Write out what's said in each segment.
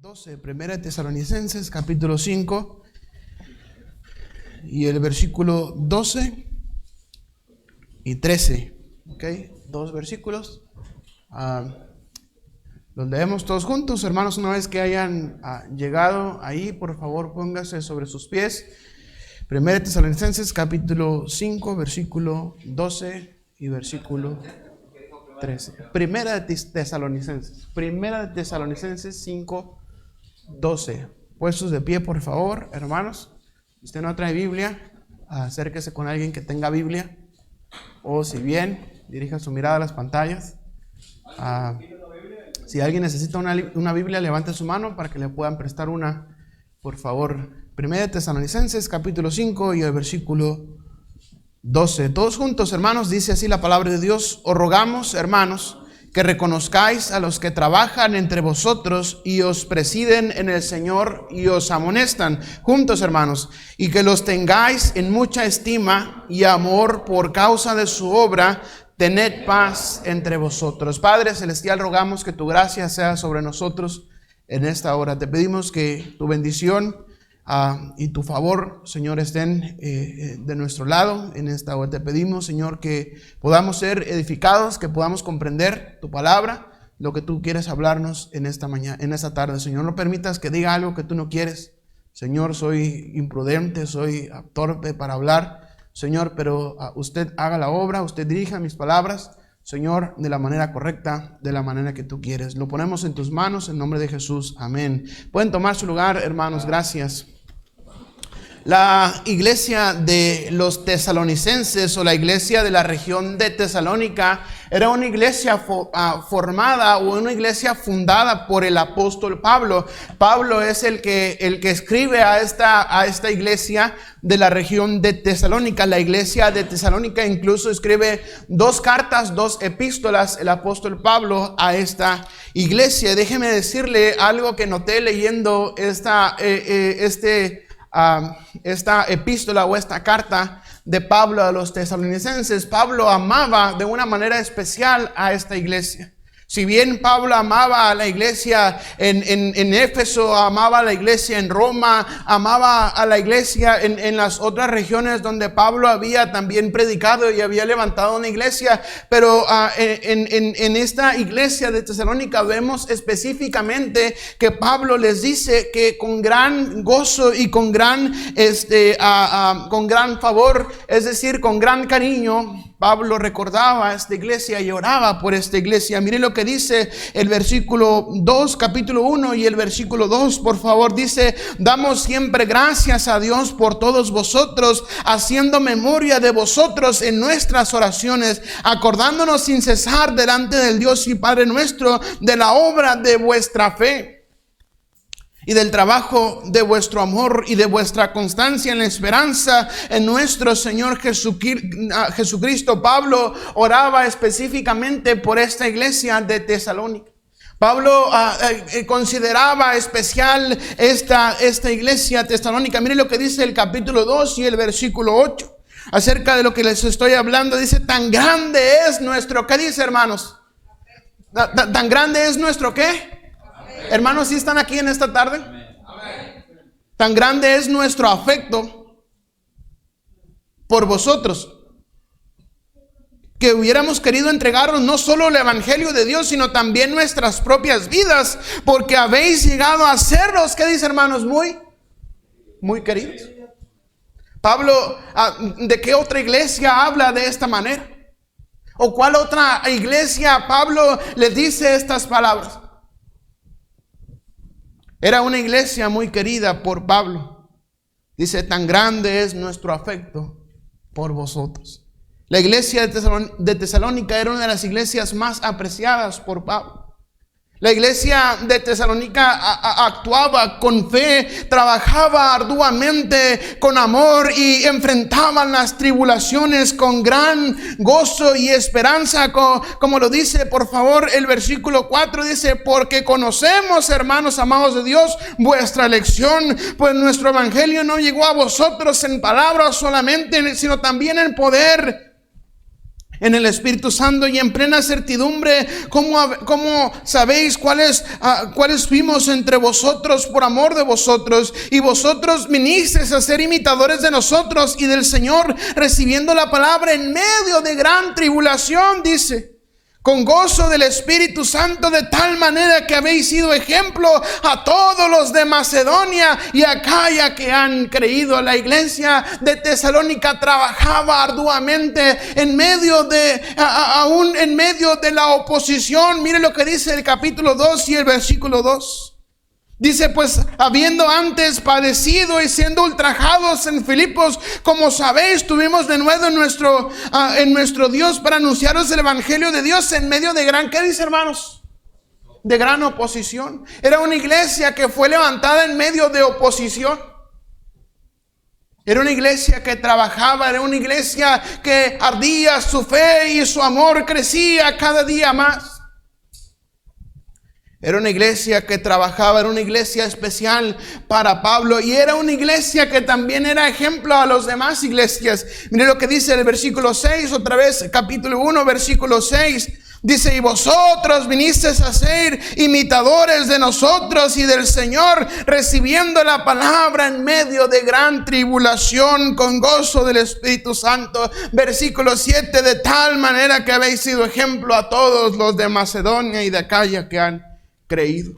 12, Primera de Tesalonicenses, capítulo 5, y el versículo 12 y 13. ¿Ok? Dos versículos. Los leemos todos juntos, hermanos. Una vez que hayan llegado ahí, por favor, póngase sobre sus pies. Primera de Tesalonicenses, capítulo 5, versículo 12 y versículo 13. Primera de Tesalonicenses 5, 12. Puestos de pie, por favor, hermanos. Si usted no trae Biblia, acérquese con alguien que tenga Biblia. O si bien, dirija su mirada a las pantallas. Si alguien necesita una Biblia, levante su mano para que le puedan prestar una, por favor. Primera de Tesalonicenses, capítulo 5 y el versículo 12. Todos juntos, hermanos, dice así la palabra de Dios. Os rogamos, hermanos, que reconozcáis a los que trabajan entre vosotros y os presiden en el Señor y os amonestan. Juntos, hermanos, y que los tengáis en mucha estima y amor por causa de su obra. Tened paz entre vosotros. Padre celestial, rogamos que tu gracia sea sobre nosotros en esta hora. Te pedimos que tu bendición y tu favor, Señor, estén de nuestro lado en esta hora. Te pedimos, Señor, que podamos ser edificados, que podamos comprender tu palabra, lo que tú quieres hablarnos en esta mañana, en esta tarde. Señor, no permitas que diga algo que tú no quieres. Señor, soy imprudente, soy torpe para hablar. Señor, pero usted haga la obra, usted dirija mis palabras, Señor, de la manera correcta, de la manera que tú quieres. Lo ponemos en tus manos, en nombre de Jesús. Amén. Pueden tomar su lugar, hermanos. Gracias. La iglesia de los tesalonicenses o la iglesia de la región de Tesalónica era una iglesia formada o una iglesia fundada por el apóstol Pablo. Pablo es el que escribe a esta iglesia de la región de Tesalónica. La iglesia de Tesalónica incluso escribe 2 cartas, 2 epístolas, el apóstol Pablo a esta iglesia. Déjeme decirle algo que noté leyendo esta epístola o esta carta de Pablo a los tesalonicenses. Pablo amaba de una manera especial a esta iglesia. Si bien Pablo amaba a la iglesia en Éfeso, amaba a la iglesia en Roma, amaba a la iglesia en las otras regiones donde Pablo había también predicado y había levantado una iglesia, pero en esta iglesia de Tesalónica vemos específicamente que Pablo les dice que con gran gozo y con gran favor, es decir, con gran cariño, Pablo recordaba a esta iglesia y oraba por esta iglesia. Miren lo que dice el versículo 2, capítulo 1 y el versículo 2, por favor. Dice: damos siempre gracias a Dios por todos vosotros, haciendo memoria de vosotros en nuestras oraciones, acordándonos sin cesar delante del Dios y Padre nuestro de la obra de vuestra fe y del trabajo de vuestro amor y de vuestra constancia en la esperanza en nuestro Señor Jesucristo. Pablo oraba específicamente por esta iglesia de Tesalónica. Pablo consideraba especial esta iglesia tesalónica. Miren lo que dice el capítulo 2 y el versículo 8. Acerca de lo que les estoy hablando, dice: tan grande es nuestro, ¿qué dice, hermanos? Tan grande es nuestro, ¿qué? Hermanos, ¿sí están aquí en esta tarde? Amén. Tan grande es nuestro afecto por vosotros, que hubiéramos querido entregaros no solo el evangelio de Dios, sino también nuestras propias vidas, porque habéis llegado a serlos, ¿qué dice, hermanos? Muy queridos. Pablo, ¿de qué otra iglesia habla de esta manera? ¿O cuál otra iglesia Pablo le dice estas palabras? Era una iglesia muy querida por Pablo. Dice: tan grande es nuestro afecto por vosotros. La iglesia de Tesalónica era una de las iglesias más apreciadas por Pablo. La iglesia de Tesalónica actuaba con fe, trabajaba arduamente con amor y enfrentaban las tribulaciones con gran gozo y esperanza. Como lo dice, por favor, el versículo 4, dice: porque conocemos, hermanos amados de Dios, vuestra elección, pues nuestro evangelio no llegó a vosotros en palabras solamente, sino también en poder, en el Espíritu Santo y en plena certidumbre, como sabéis cuáles fuimos entre vosotros por amor de vosotros, y vosotros vinisteis a ser imitadores de nosotros y del Señor, recibiendo la palabra en medio de gran tribulación, dice, con gozo del Espíritu Santo, de tal manera que habéis sido ejemplo a todos los de Macedonia y Acaya que han creído. La iglesia de Tesalónica trabajaba arduamente en medio de la oposición. Mire lo que dice el capítulo 2 y el versículo 2. Dice, pues habiendo antes padecido y siendo ultrajados en Filipos, como sabéis, tuvimos de nuevo en nuestro Dios para anunciaros el evangelio de Dios en medio de gran, ¿qué dice, hermanos? De gran oposición. Era una iglesia que fue levantada en medio de oposición. Era una iglesia que trabajaba, era una iglesia que ardía, su fe y su amor crecía cada día más. Era una iglesia que trabajaba, era una iglesia especial para Pablo y era una iglesia que también era ejemplo a las demás iglesias. Mire lo que dice el versículo 6, otra vez, capítulo 1, versículo 6. Dice, y vosotros vinisteis a ser imitadores de nosotros y del Señor, recibiendo la palabra en medio de gran tribulación, con gozo del Espíritu Santo. Versículo 7, de tal manera que habéis sido ejemplo a todos los de Macedonia y de Acaya que han creído.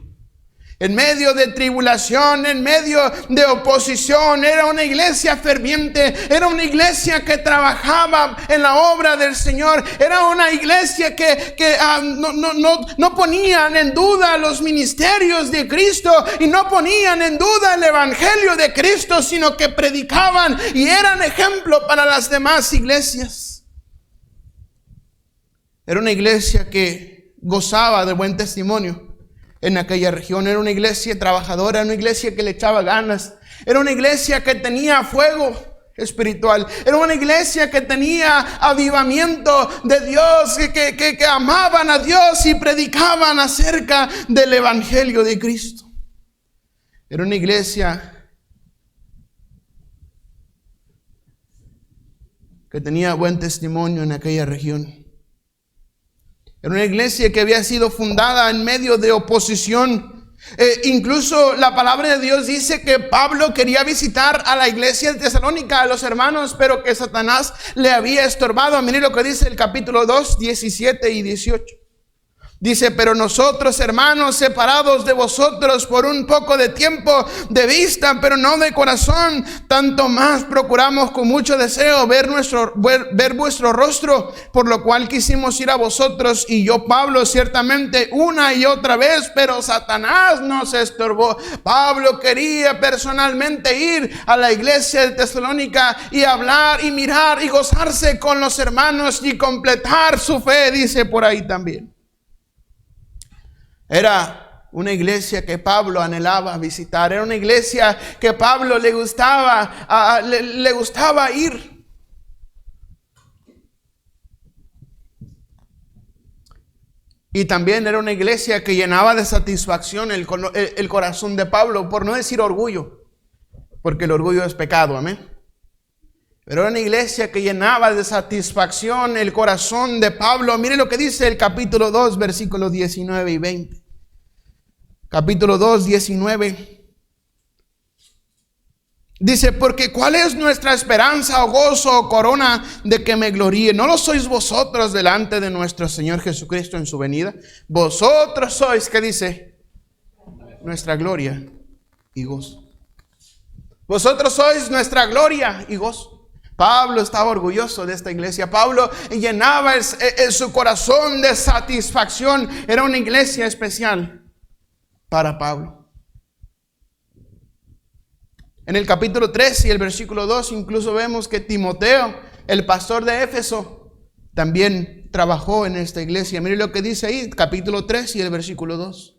En medio de tribulación, en medio de oposición, era una iglesia ferviente, era una iglesia que trabajaba en la obra del Señor, era una iglesia que no ponían en duda los ministerios de Cristo y no ponían en duda el evangelio de Cristo, sino que predicaban y eran ejemplo para las demás iglesias. Era una iglesia que gozaba de buen testimonio en aquella región. Era una iglesia trabajadora, era una iglesia que le echaba ganas, era una iglesia que tenía fuego espiritual, era una iglesia que tenía avivamiento de Dios, que amaban a Dios y predicaban acerca del evangelio de Cristo. Era una iglesia que tenía buen testimonio en aquella región. Era una iglesia que había sido fundada en medio de oposición. Incluso la palabra de Dios dice que Pablo quería visitar a la iglesia de Tesalónica, a los hermanos, pero que Satanás le había estorbado. Miren lo que dice el capítulo 2, 17 y 18. Dice, pero nosotros, hermanos, separados de vosotros por un poco de tiempo de vista, pero no de corazón, tanto más procuramos con mucho deseo ver vuestro rostro, por lo cual quisimos ir a vosotros, y yo, Pablo, ciertamente una y otra vez, pero Satanás nos estorbó. Pablo quería personalmente ir a la iglesia de Tesalónica y hablar y mirar y gozarse con los hermanos y completar su fe, dice por ahí también. Era una iglesia que Pablo anhelaba visitar. Era una iglesia que Pablo le gustaba ir. Y también era una iglesia que llenaba de satisfacción el corazón de Pablo, por no decir orgullo, porque el orgullo es pecado, amén. Pero era una iglesia que llenaba de satisfacción el corazón de Pablo. Mire lo que dice el capítulo 2, versículos 19 y 20. Capítulo 2, 19. Dice, porque ¿cuál es nuestra esperanza o gozo o corona de que me gloríe? ¿No lo sois vosotros delante de nuestro Señor Jesucristo en su venida? Vosotros sois, ¿qué dice? Nuestra gloria y gozo. Vosotros sois nuestra gloria y gozo. Pablo estaba orgulloso de esta iglesia. Pablo llenaba su corazón de satisfacción. Era una iglesia especial para Pablo. En el capítulo 3 y el versículo 2 incluso vemos que Timoteo, el pastor de Éfeso, también trabajó en esta iglesia. Mire lo que dice ahí, capítulo 3 y el versículo 2.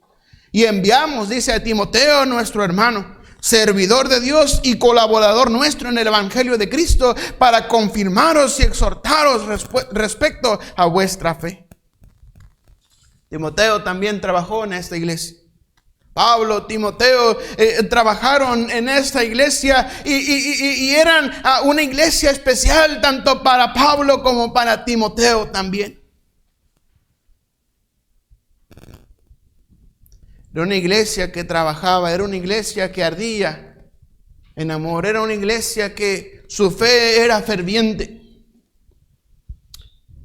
Y enviamos, dice, a Timoteo, nuestro hermano, servidor de Dios y colaborador nuestro en el evangelio de Cristo, para confirmaros y exhortaros respecto a vuestra fe. Timoteo también trabajó en esta iglesia. Pablo, Timoteo, trabajaron en esta iglesia y eran una iglesia especial tanto para Pablo como para Timoteo también. Era una iglesia que trabajaba, era una iglesia que ardía en amor, era una iglesia que su fe era ferviente.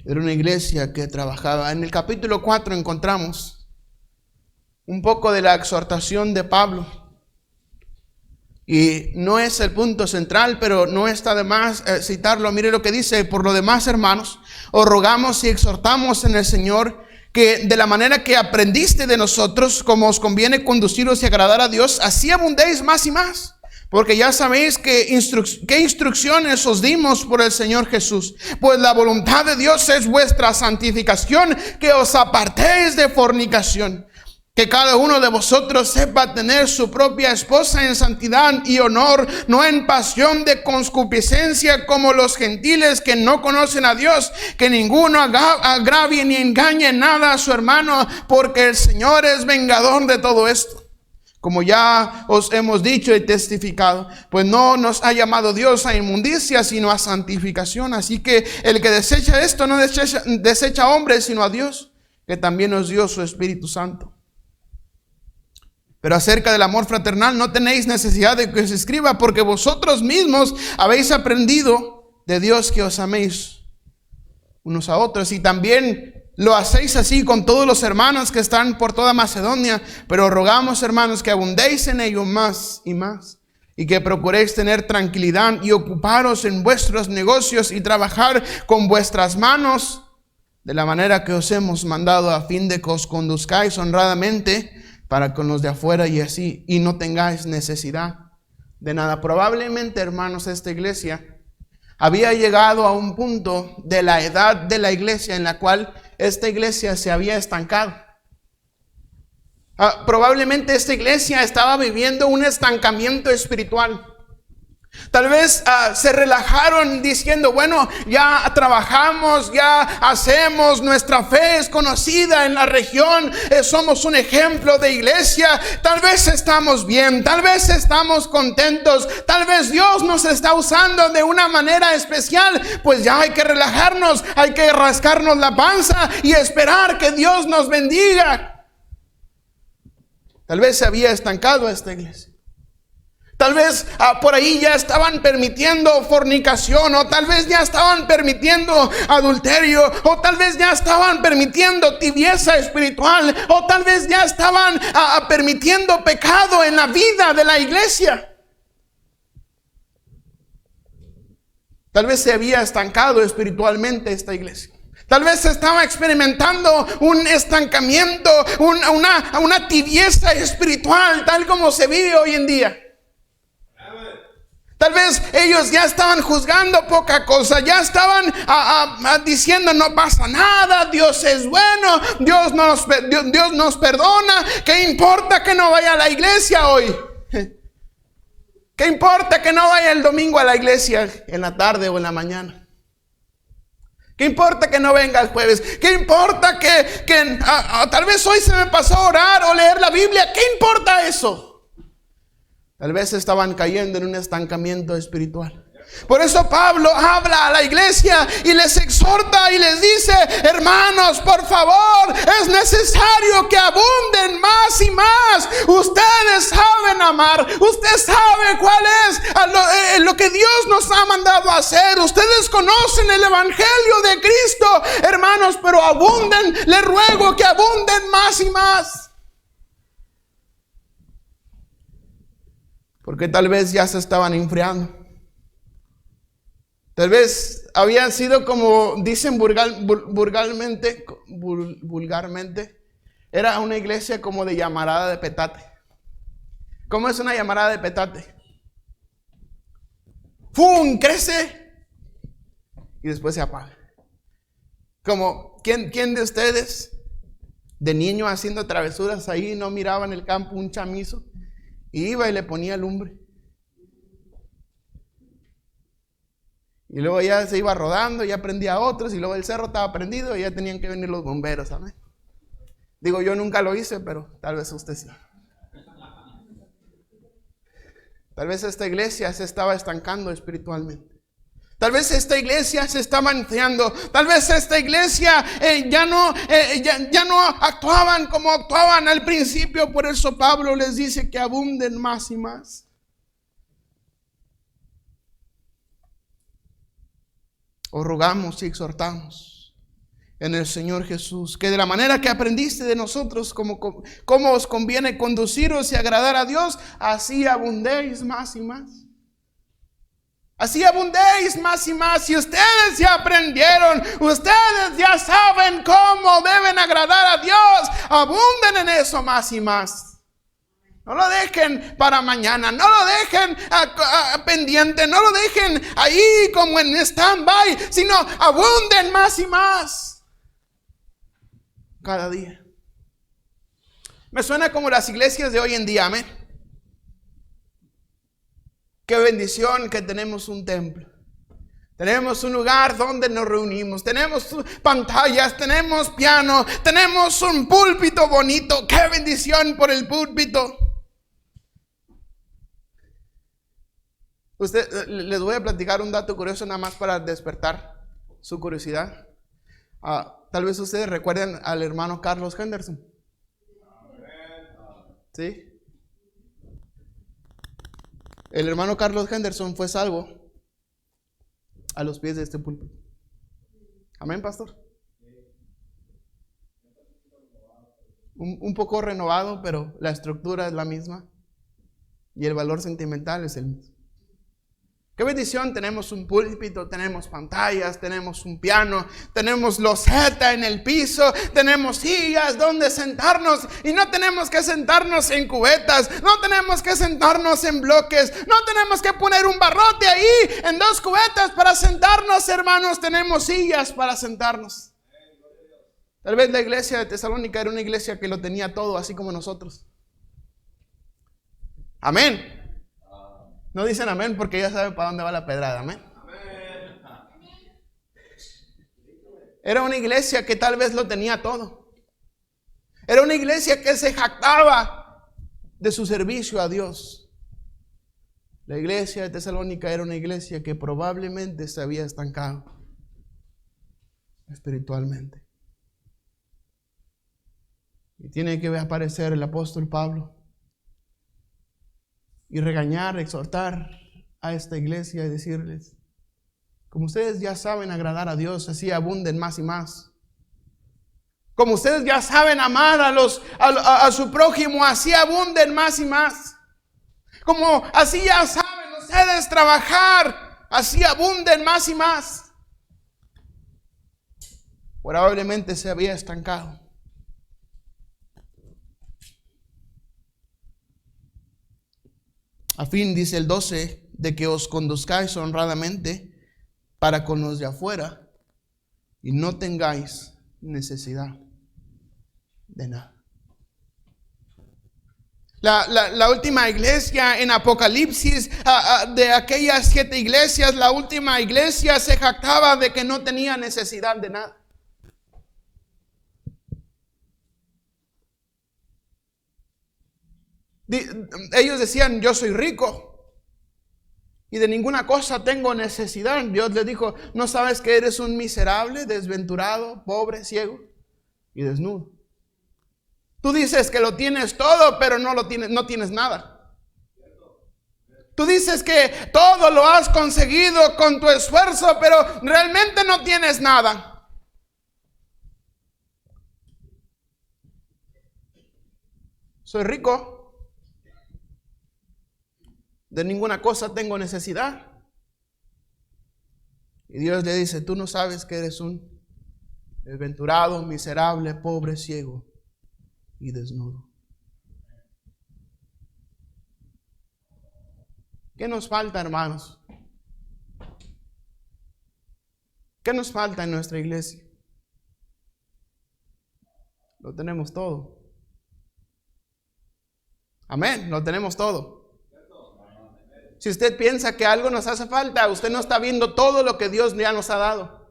Era una iglesia que trabajaba. En el capítulo 4 encontramos un poco de la exhortación de Pablo. Y no es el punto central, pero no está de más citarlo. Mire lo que dice: por lo demás, hermanos, os rogamos y exhortamos en el Señor que de la manera que aprendiste de nosotros, como os conviene conduciros y agradar a Dios, así abundéis más y más. Porque ya sabéis qué instrucciones os dimos por el Señor Jesús. Pues la voluntad de Dios es vuestra santificación, que os apartéis de fornicación. Que cada uno de vosotros sepa tener su propia esposa en santidad y honor, no en pasión de concupiscencia como los gentiles que no conocen a Dios. Que ninguno agravie ni engañe nada a su hermano, porque el Señor es vengador de todo esto. Como ya os hemos dicho y testificado, pues no nos ha llamado Dios a inmundicia, sino a santificación. Así que el que desecha esto no desecha a hombres, sino a Dios, que también nos dio su Espíritu Santo. Pero acerca del amor fraternal no tenéis necesidad de que os escriba, porque vosotros mismos habéis aprendido de Dios que os améis unos a otros. Y también lo hacéis así con todos los hermanos que están por toda Macedonia. Pero rogamos, hermanos, que abundéis en ello más y más, y que procuréis tener tranquilidad y ocuparos en vuestros negocios y trabajar con vuestras manos de la manera que os hemos mandado, a fin de que os conduzcáis honradamente para con los de afuera y no tengáis necesidad de nada. Probablemente, hermanos, esta iglesia había llegado a un punto de la edad de la iglesia en la cual esta iglesia se había estancado. Probablemente esta iglesia estaba viviendo un estancamiento espiritual. Tal vez se relajaron diciendo: bueno, ya trabajamos, ya hacemos, nuestra fe es conocida en la región, somos un ejemplo de iglesia, tal vez estamos bien, tal vez estamos contentos, tal vez Dios nos está usando de una manera especial. Pues ya hay que relajarnos, hay que rascarnos la panza y esperar que Dios nos bendiga. Tal vez se había estancado esta iglesia. Tal vez por ahí ya estaban permitiendo fornicación, o tal vez ya estaban permitiendo adulterio, o tal vez ya estaban permitiendo tibieza espiritual, o tal vez ya estaban permitiendo pecado en la vida de la iglesia. Tal vez se había estancado espiritualmente esta iglesia. Tal vez estaba experimentando un estancamiento, una tibieza espiritual, tal como se vive hoy en día. Tal vez ellos ya estaban juzgando poca cosa, ya estaban diciendo: no pasa nada, Dios es bueno, Dios nos perdona. ¿Qué importa que no vaya a la iglesia hoy? ¿Qué importa que no vaya el domingo a la iglesia en la tarde o en la mañana? ¿Qué importa que no venga el jueves? ¿Qué importa que tal vez hoy se me pasó a orar o leer la Biblia? ¿Qué importa eso? Tal vez estaban cayendo en un estancamiento espiritual. Por eso Pablo habla a la iglesia y les exhorta y les dice: hermanos, por favor, es necesario que abunden más y más. Ustedes saben amar, usted sabe cuál es lo que Dios nos ha mandado a hacer. Ustedes conocen el evangelio de Cristo, hermanos, pero abunden, les ruego que abunden más y más. Porque tal vez ya se estaban enfriando. Tal vez habían sido, como dicen vulgarmente, era una iglesia como de llamarada de petate. ¿Cómo es una llamarada de petate? ¡Fum! Crece y después se apaga. Como, ¿quién de ustedes de niño haciendo travesuras ahí no miraba en el campo un chamizo? Y iba y le ponía lumbre. Y luego ya se iba rodando, ya prendía a otros, y luego el cerro estaba prendido y ya tenían que venir los bomberos, ¿sabes? Digo, yo nunca lo hice, pero tal vez usted sí. Tal vez esta iglesia se estaba estancando espiritualmente. Tal vez esta iglesia se estaba enfriando. Tal vez esta iglesia ya no actuaban como actuaban al principio. Por eso Pablo les dice que abunden más y más. Os rogamos y exhortamos en el Señor Jesús, que de la manera que aprendiste de nosotros cómo os conviene conduciros y agradar a Dios, así abundéis más y más. Así abundéis más y más. Si ustedes ya aprendieron, ustedes ya saben cómo deben agradar a Dios, abunden en eso más y más. No lo dejen para mañana, no lo dejen pendiente, no lo dejen ahí como en stand-by, sino abunden más y más cada día. Me suena como las iglesias de hoy en día, amén. Qué bendición que tenemos un templo. Tenemos un lugar donde nos reunimos. Tenemos pantallas, tenemos piano, tenemos un púlpito bonito. Qué bendición por el púlpito. Les voy a platicar un dato curioso nada más para despertar su curiosidad. Tal vez ustedes recuerden al hermano Carlos Henderson. ¿Sí? El hermano Carlos Henderson fue salvo a los pies de este púlpito. Amén, pastor. Un poco renovado, pero la estructura es la misma y el valor sentimental es el mismo. Qué bendición, tenemos un púlpito, tenemos pantallas, tenemos un piano, tenemos loseta en el piso, tenemos sillas donde sentarnos y no tenemos que sentarnos en cubetas, no tenemos que sentarnos en bloques, no tenemos que poner un barrote ahí en 2 cubetas para sentarnos, hermanos, tenemos sillas para sentarnos. Tal vez la iglesia de Tesalónica era una iglesia que lo tenía todo, así como nosotros. Amén. No dicen amén porque ya saben para dónde va la pedrada, amén. Era una iglesia que tal vez lo tenía todo. Era una iglesia que se jactaba de su servicio a Dios. La iglesia de Tesalónica era una iglesia que probablemente se había estancado espiritualmente. Y tiene que aparecer el apóstol Pablo y regañar, exhortar a esta iglesia y decirles: como ustedes ya saben agradar a Dios, así abunden más y más. Como ustedes ya saben amar a su prójimo, así abunden más y más. Como así ya saben ustedes trabajar, así abunden más y más. Probablemente se había estancado. A fin, dice el 12, de que os conduzcáis honradamente para con los de afuera y no tengáis necesidad de nada. La última iglesia en Apocalipsis, de aquellas 7 iglesias, la última iglesia se jactaba de que no tenía necesidad de nada. Ellos decían: yo soy rico y de ninguna cosa tengo necesidad. Dios les dijo: ¿no sabes que eres un miserable, desventurado, pobre, ciego y desnudo? Tú dices que lo tienes todo, pero no tienes nada. Tú dices que todo lo has conseguido con tu esfuerzo, pero realmente no tienes nada. Soy rico, de ninguna cosa tengo necesidad. Y Dios le dice: tú no sabes que eres un desventurado, miserable, pobre, ciego y desnudo. ¿Qué nos falta, hermanos? ¿Qué nos falta en nuestra iglesia? Lo tenemos todo. Amén, lo tenemos todo. Si usted piensa que algo nos hace falta, usted no está viendo todo lo que Dios ya nos ha dado.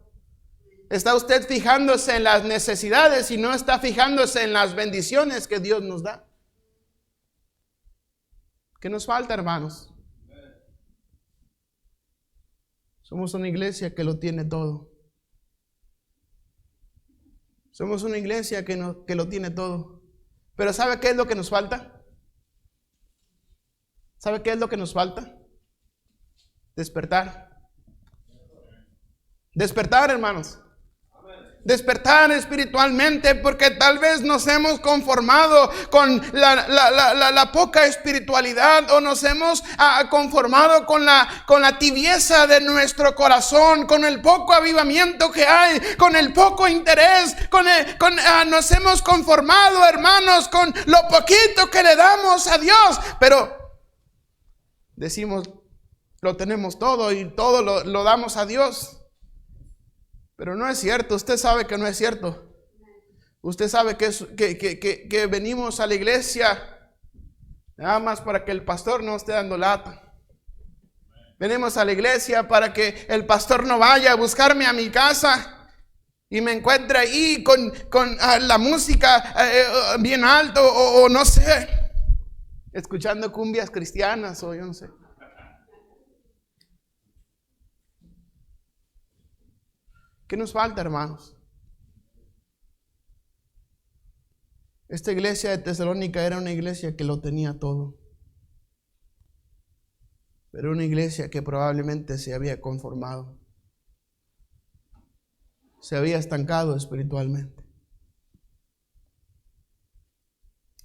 Está usted fijándose en las necesidades y no está fijándose en las bendiciones que Dios nos da. ¿Qué nos falta, hermanos? Somos una iglesia que lo tiene todo. Somos una iglesia que lo tiene todo. Pero ¿sabe qué es lo que nos falta? ¿Sabe qué es lo que nos falta? Despertar. Despertar, hermanos. Despertar espiritualmente, porque tal vez nos hemos conformado con la poca espiritualidad, o nos hemos conformado con la tibieza de nuestro corazón, con el poco avivamiento que hay, con el poco interés, nos hemos conformado, hermanos, con lo poquito que le damos a Dios, pero decimos, lo tenemos todo y todo lo damos a Dios. Pero no es cierto, usted sabe que no es cierto. Usted sabe que venimos a la iglesia nada más para que el pastor no esté dando lata. Venimos a la iglesia para que el pastor no vaya a buscarme a mi casa y me encuentre ahí con la música bien alto o no sé, escuchando cumbias cristianas o yo no sé. ¿Qué nos falta, hermanos? Esta iglesia de Tesalónica era una iglesia que lo tenía todo. Pero una iglesia que probablemente se había conformado. Se había estancado espiritualmente.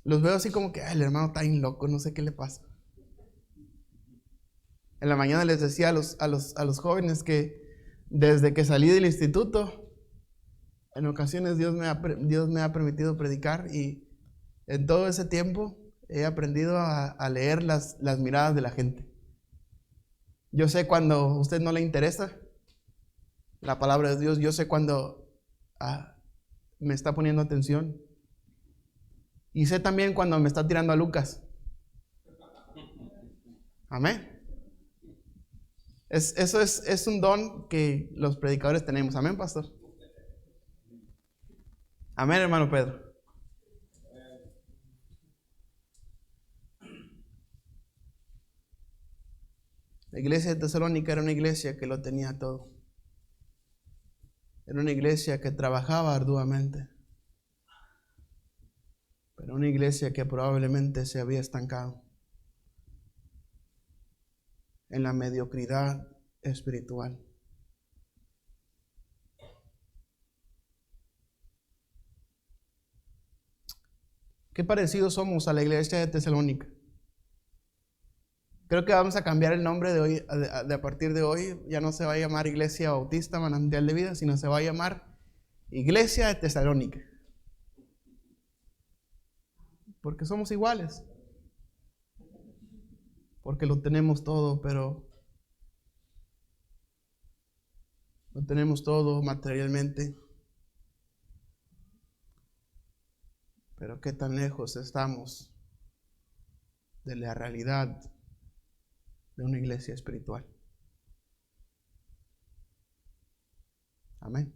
Los veo así como que el hermano está bien loco, no sé qué le pasa. En la mañana les decía a los jóvenes que desde que salí del instituto, en ocasiones Dios me ha permitido predicar, y en todo ese tiempo he aprendido a leer las miradas de la gente. Yo sé cuando a usted no le interesa la palabra de Dios. Yo sé cuando me está poniendo atención. Y sé también cuando me está tirando a Lucas. Amén. Eso es un don que los predicadores tenemos. Amén, pastor. Amén, hermano Pedro. La iglesia de Tesalónica era una iglesia que lo tenía todo. Era una iglesia que trabajaba arduamente. Pero una iglesia que probablemente se había estancado en la mediocridad espiritual. ¿Qué parecidos somos a la iglesia de Tesalónica? Creo que vamos a cambiar el nombre de hoy, de a partir de hoy. Ya no se va a llamar Iglesia Bautista Manantial de Vida, sino se va a llamar Iglesia de Tesalónica. Porque somos iguales. Porque lo tenemos todo, pero lo tenemos todo materialmente. Pero qué tan lejos estamos de la realidad de una iglesia espiritual. Amén.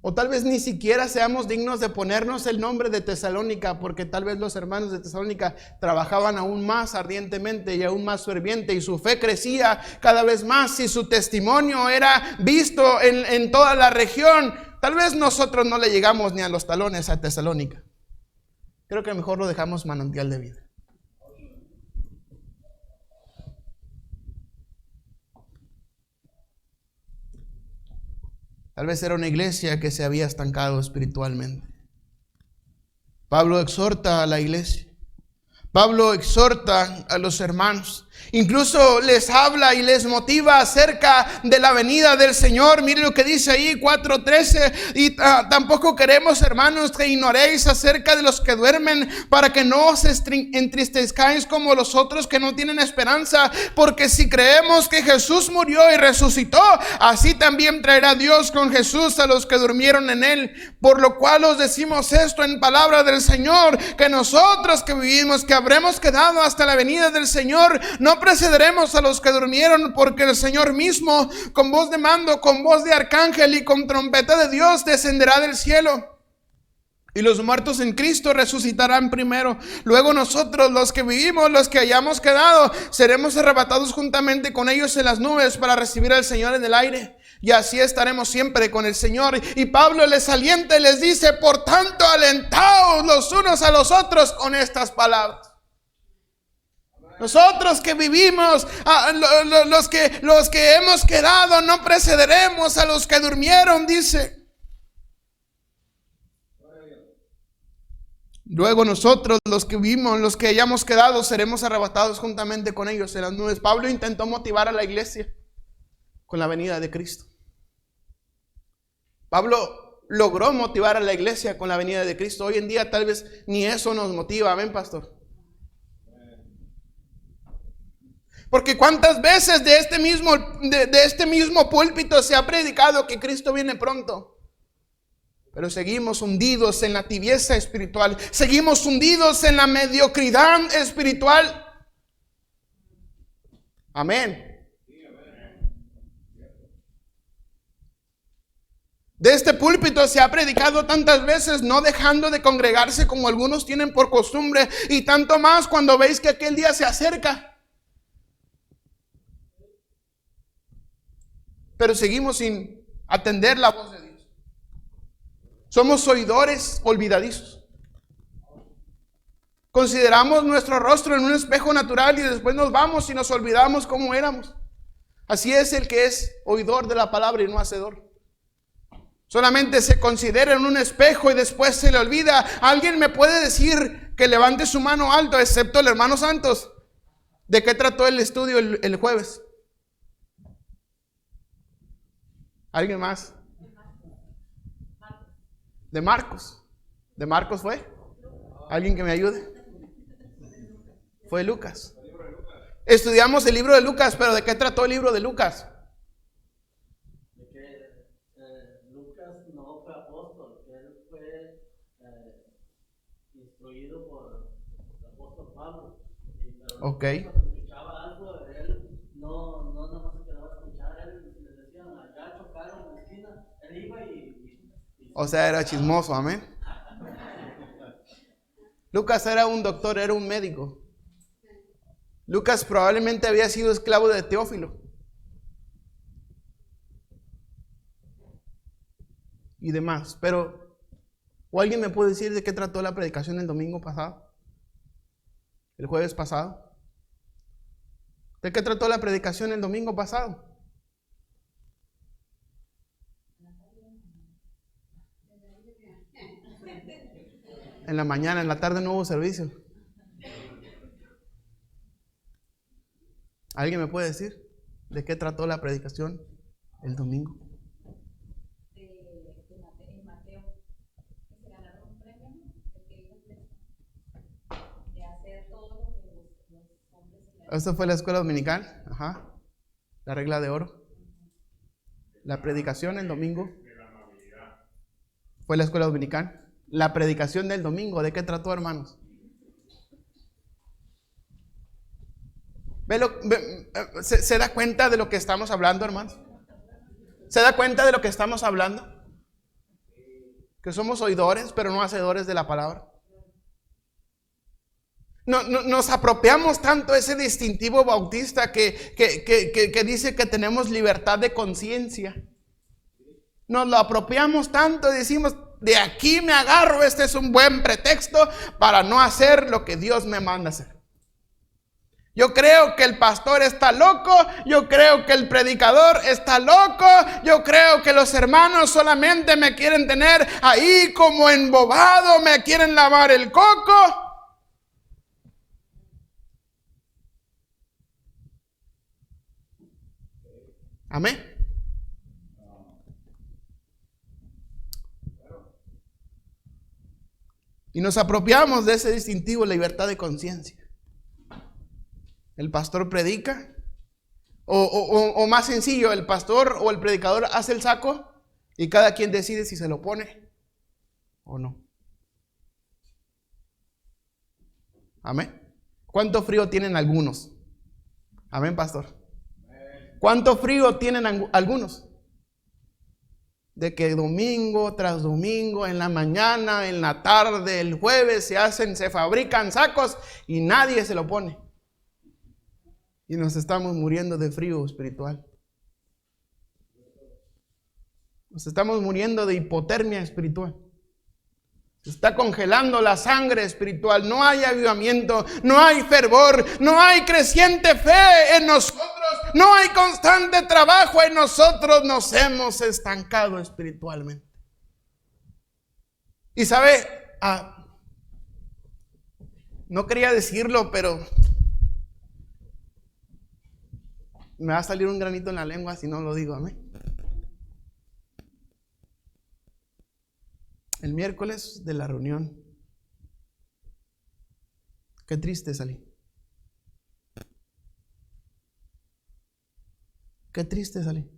O tal vez ni siquiera seamos dignos de ponernos el nombre de Tesalónica, porque tal vez los hermanos de Tesalónica trabajaban aún más ardientemente y aún más ferviente, y su fe crecía cada vez más, y su testimonio era visto en toda la región. Tal vez nosotros no le llegamos ni a los talones a Tesalónica. Creo que mejor lo dejamos Manantial de Vida. Tal vez era una iglesia que se había estancado espiritualmente. Pablo exhorta a la iglesia. Pablo exhorta a los hermanos. Incluso les habla y les motiva acerca de la venida del Señor. Mire lo que dice ahí 4:13. Y tampoco queremos, hermanos, que ignoréis acerca de los que duermen, para que no os entristezcáis como los otros que no tienen esperanza. Porque si creemos que Jesús murió y resucitó, así también traerá Dios con Jesús a los que durmieron en él. Por lo cual os decimos esto en palabra del Señor, que nosotros que vivimos, que habremos quedado hasta la venida del Señor, no precederemos a los que durmieron, porque el Señor mismo, con voz de mando, con voz de arcángel y con trompeta de Dios, descenderá del cielo. Y los muertos en Cristo resucitarán primero. Luego nosotros, los que vivimos, los que hayamos quedado, seremos arrebatados juntamente con ellos en las nubes para recibir al Señor en el aire. Y así estaremos siempre con el Señor. Y Pablo les alienta y les dice: por tanto, alentaos los unos a los otros con estas palabras. Nosotros que vivimos, los que hemos quedado, no precederemos a los que durmieron, dice. Luego nosotros, los que vivimos, los que hayamos quedado, seremos arrebatados juntamente con ellos en las nubes. Pablo intentó motivar a la iglesia con la venida de Cristo. Pablo logró motivar a la iglesia con la venida de Cristo. Hoy en día tal vez ni eso nos motiva. Amén, pastor. Porque cuántas veces de este mismo púlpito se ha predicado que Cristo viene pronto. Pero seguimos hundidos en la tibieza espiritual. Seguimos hundidos en la mediocridad espiritual. Amén. De este púlpito se ha predicado tantas veces, no dejando de congregarse como algunos tienen por costumbre. Y tanto más cuando veis que aquel día se acerca. Pero seguimos sin atender la voz de Dios. Somos oidores olvidadizos. Consideramos nuestro rostro en un espejo natural y después nos vamos y nos olvidamos cómo éramos. Así es el que es oidor de la palabra y no hacedor. Solamente se considera en un espejo y después se le olvida. ¿Alguien me puede decir que levante su mano alto, excepto el hermano Santos? ¿De qué trató el estudio el jueves? ¿Alguien más? De Marcos. ¿De Marcos fue? ¿Alguien que me ayude? Fue Lucas. Estudiamos el libro de Lucas, pero ¿de qué trató el libro de Lucas? De que Lucas no fue apóstol, que él fue instruido por el apóstol Pablo. Ok. Cuando escuchaba algo, él no nada más se quedaba a escuchar, él le decían, acá chocaron en la esquina, él iba y o sea, era chismoso, amén. Lucas era un doctor, era un médico. Lucas probablemente había sido esclavo de Teófilo y demás. Pero, ¿o alguien me puede decir de qué trató la predicación el domingo pasado? El jueves pasado. ¿De qué trató la predicación el domingo pasado? En la mañana, en la tarde no hubo servicio. ¿Alguien me puede decir de qué trató la predicación el domingo? En Mateo, que se ganaron un premio, el que iba de hacer todo lo que los hombres. ¿Esto fue la escuela dominical? Ajá. La regla de oro. La predicación el domingo. Fue la escuela dominical. La predicación del domingo, ¿de qué trató, hermanos? ¿Se da cuenta de lo que estamos hablando, hermanos? ¿Se da cuenta de lo que estamos hablando? Que somos oidores, pero no hacedores de la palabra. Nos apropiamos tanto ese distintivo bautista que dice que tenemos libertad de conciencia. Nos lo apropiamos tanto y decimos, de aquí me agarro, este es un buen pretexto para no hacer lo que Dios me manda hacer. Yo creo que el pastor está loco, yo creo que el predicador está loco, yo creo que los hermanos solamente me quieren tener ahí como embobado, me quieren lavar el coco. Amén. Y nos apropiamos de ese distintivo, libertad de conciencia. El pastor predica, o más sencillo, el pastor o el predicador hace el saco y cada quien decide si se lo pone o no. Amén. ¿Cuánto frío tienen algunos? Amén, pastor. ¿Cuánto frío tienen algunos? de que domingo tras domingo, en la mañana, en la tarde, el jueves se fabrican sacos y nadie se lo pone. Y nos estamos muriendo de frío espiritual. Nos estamos muriendo de hipotermia espiritual. Se está congelando la sangre espiritual. No hay avivamiento, no hay fervor, no hay creciente fe en nosotros, no hay constante trabajo en nosotros. Nos hemos estancado espiritualmente. Y sabe, no quería decirlo, pero me va a salir un granito en la lengua si no lo digo, amén. El miércoles de la reunión, qué triste salí. Qué triste salí.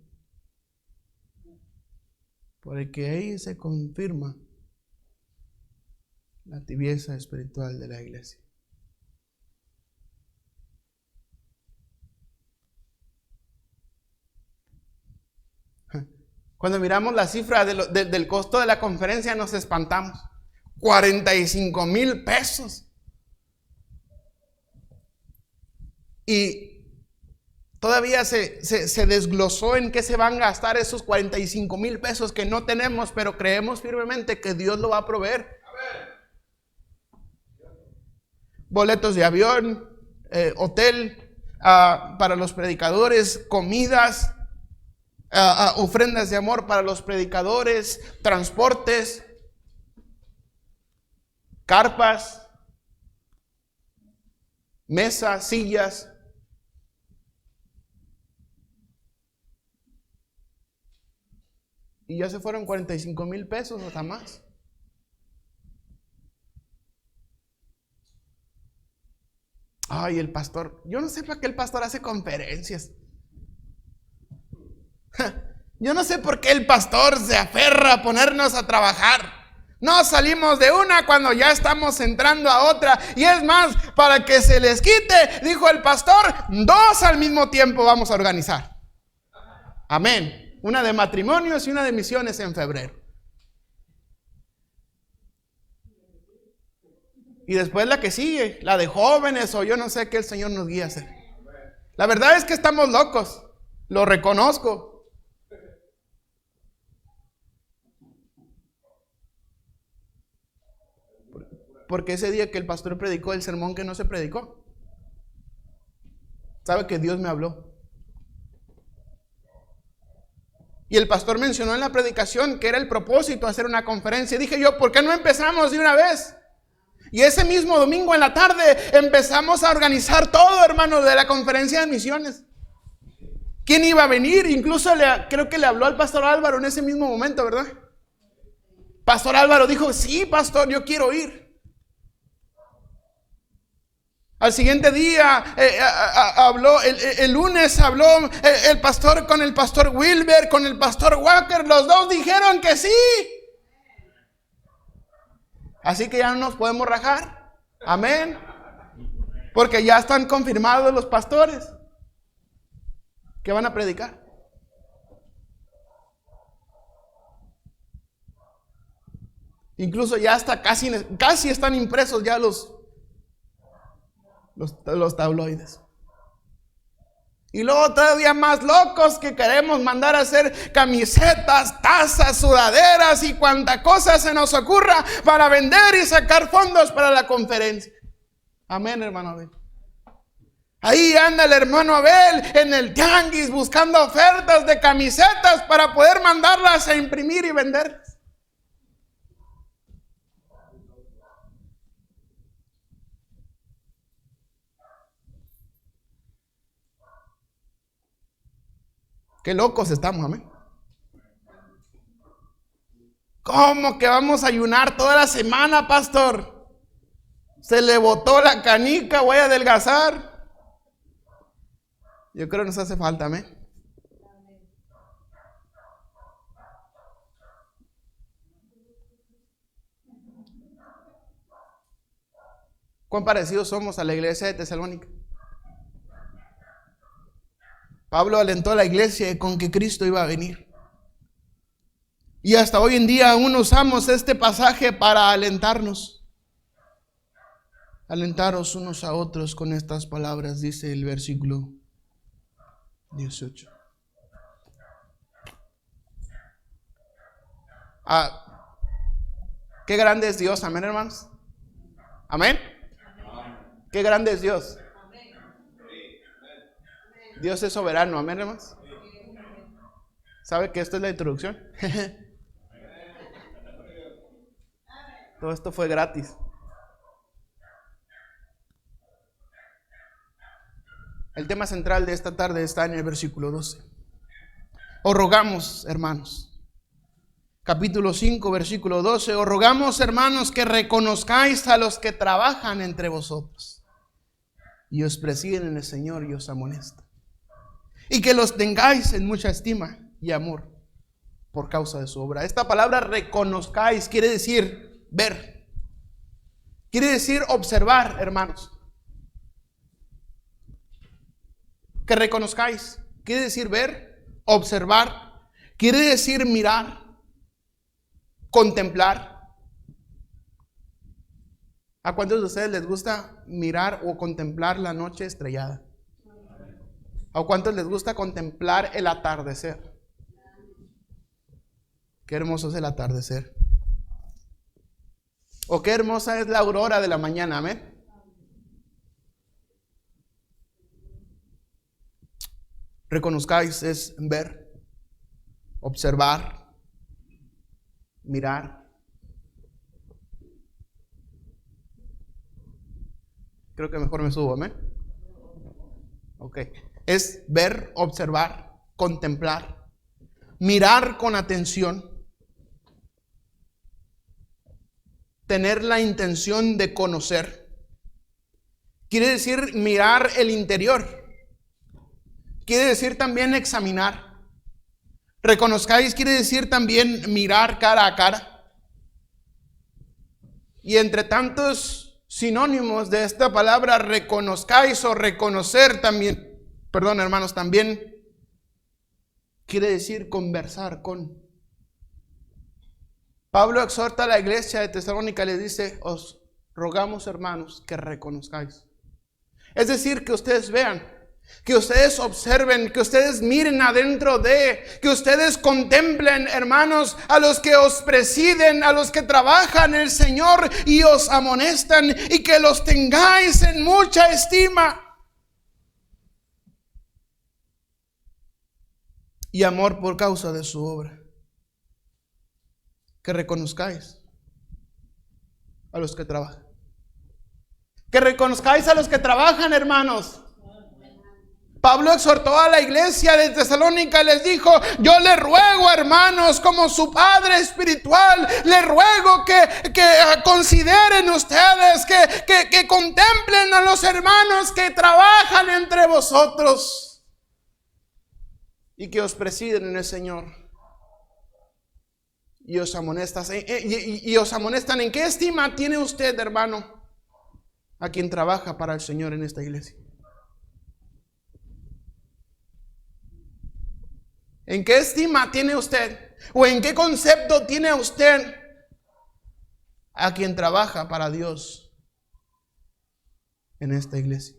Porque ahí se confirma la tibieza espiritual de la iglesia. Cuando miramos la cifra del costo de la conferencia nos espantamos. 45,000 pesos. Y todavía se desglosó en qué se van a gastar esos 45,000 pesos que no tenemos, pero creemos firmemente que Dios lo va a proveer. Boletos de avión, hotel para los predicadores, comidas, ofrendas de amor para los predicadores, transportes, carpas, mesas, sillas. Y ya se fueron 45,000 pesos hasta más. Ay, el pastor, yo no sé para qué el pastor hace conferencias. Yo no sé por qué el pastor se aferra a ponernos a trabajar. No salimos de una cuando ya estamos entrando a otra. Y es más, para que se les quite, dijo el pastor, 2 al mismo tiempo vamos a organizar. Amén. Una de matrimonios y una de misiones en febrero. Y después la que sigue, la de jóvenes o yo no sé qué el Señor nos guía a hacer. La verdad es que estamos locos. Lo reconozco. Porque ese día que el pastor predicó el sermón que no se predicó, sabe que Dios me habló. Y el pastor mencionó en la predicación que era el propósito hacer una conferencia. Y dije yo, ¿por qué no empezamos de una vez? Y ese mismo domingo en la tarde empezamos a organizar todo, hermanos, de la conferencia de misiones. ¿Quién iba a venir? Incluso creo que le habló al pastor Álvaro en ese mismo momento, ¿verdad? Pastor Álvaro dijo, sí, pastor, yo quiero ir. Al siguiente día habló, el lunes habló el pastor con el pastor Wilber, con el pastor Walker. Los dos dijeron que sí. Así que ya no nos podemos rajar. Amén. Porque ya están confirmados los pastores que van a predicar. Incluso ya hasta casi están impresos ya los tabloides. Y luego todavía más locos que queremos mandar a hacer camisetas, tazas, sudaderas y cuanta cosa se nos ocurra para vender y sacar fondos para la conferencia. Amén, hermano Abel. Ahí anda el hermano Abel en el tianguis buscando ofertas de camisetas para poder mandarlas a imprimir y venderlas. Qué locos estamos, amén. ¿Cómo que vamos a ayunar toda la semana, pastor? Se le botó la canica, voy a adelgazar. Yo creo que nos hace falta, amén. ¿Cuán parecidos somos a la iglesia de Tesalónica? Pablo alentó a la iglesia con que Cristo iba a venir. Y hasta hoy en día aún usamos este pasaje para alentarnos. Alentaros unos a otros con estas palabras, dice el versículo 18. Qué grande es Dios, amén, hermanos. Amén. Qué grande es Dios. Dios es soberano, amén, hermanos. ¿Sabe que esto es la introducción? Todo esto fue gratis. El tema central de esta tarde está en el versículo 12. Os rogamos, hermanos. Capítulo 5, versículo 12. Os rogamos, hermanos, que reconozcáis a los que trabajan entre vosotros y os presiden en el Señor y os amonestan. Y que los tengáis en mucha estima y amor por causa de su obra. Esta palabra reconozcáis quiere decir ver. Quiere decir observar, hermanos. Que reconozcáis quiere decir ver, observar. Quiere decir mirar, contemplar. ¿A cuántos de ustedes les gusta mirar o contemplar la noche estrellada? ¿A cuántos les gusta contemplar el atardecer? Qué hermoso es el atardecer. O qué hermosa es la aurora de la mañana, amén. Reconozcáis es ver, observar, mirar. Creo que mejor me subo, amén. Ok. Es ver, observar, contemplar, mirar con atención, tener la intención de conocer. Quiere decir mirar el interior. Quiere decir también examinar. Reconozcáis quiere decir también mirar cara a cara. Y entre tantos sinónimos de esta palabra reconozcáis o reconocer también, perdón hermanos, también quiere decir conversar con. Pablo exhorta a la iglesia de Tesalónica y les dice: os rogamos, hermanos, que reconozcáis. Es decir, que ustedes vean, que ustedes observen, que ustedes miren adentro de, que ustedes contemplen, hermanos, a los que os presiden, a los que trabajan en el Señor y os amonestan, y que los tengáis en mucha estima y amor por causa de su obra. Que reconozcáis a los que trabajan. Que reconozcáis a los que trabajan, hermanos. Pablo exhortó a la iglesia de Tesalónica y les dijo: yo les ruego, hermanos, como su padre espiritual, les ruego que consideren ustedes, que contemplen a los hermanos que trabajan entre vosotros y que os presiden en el Señor. Y os amonestan. Y os amonestan. ¿En qué estima tiene usted, hermano, a quien trabaja para el Señor en esta iglesia? ¿En qué estima tiene usted? ¿O en qué concepto tiene usted a quien trabaja para Dios en esta iglesia?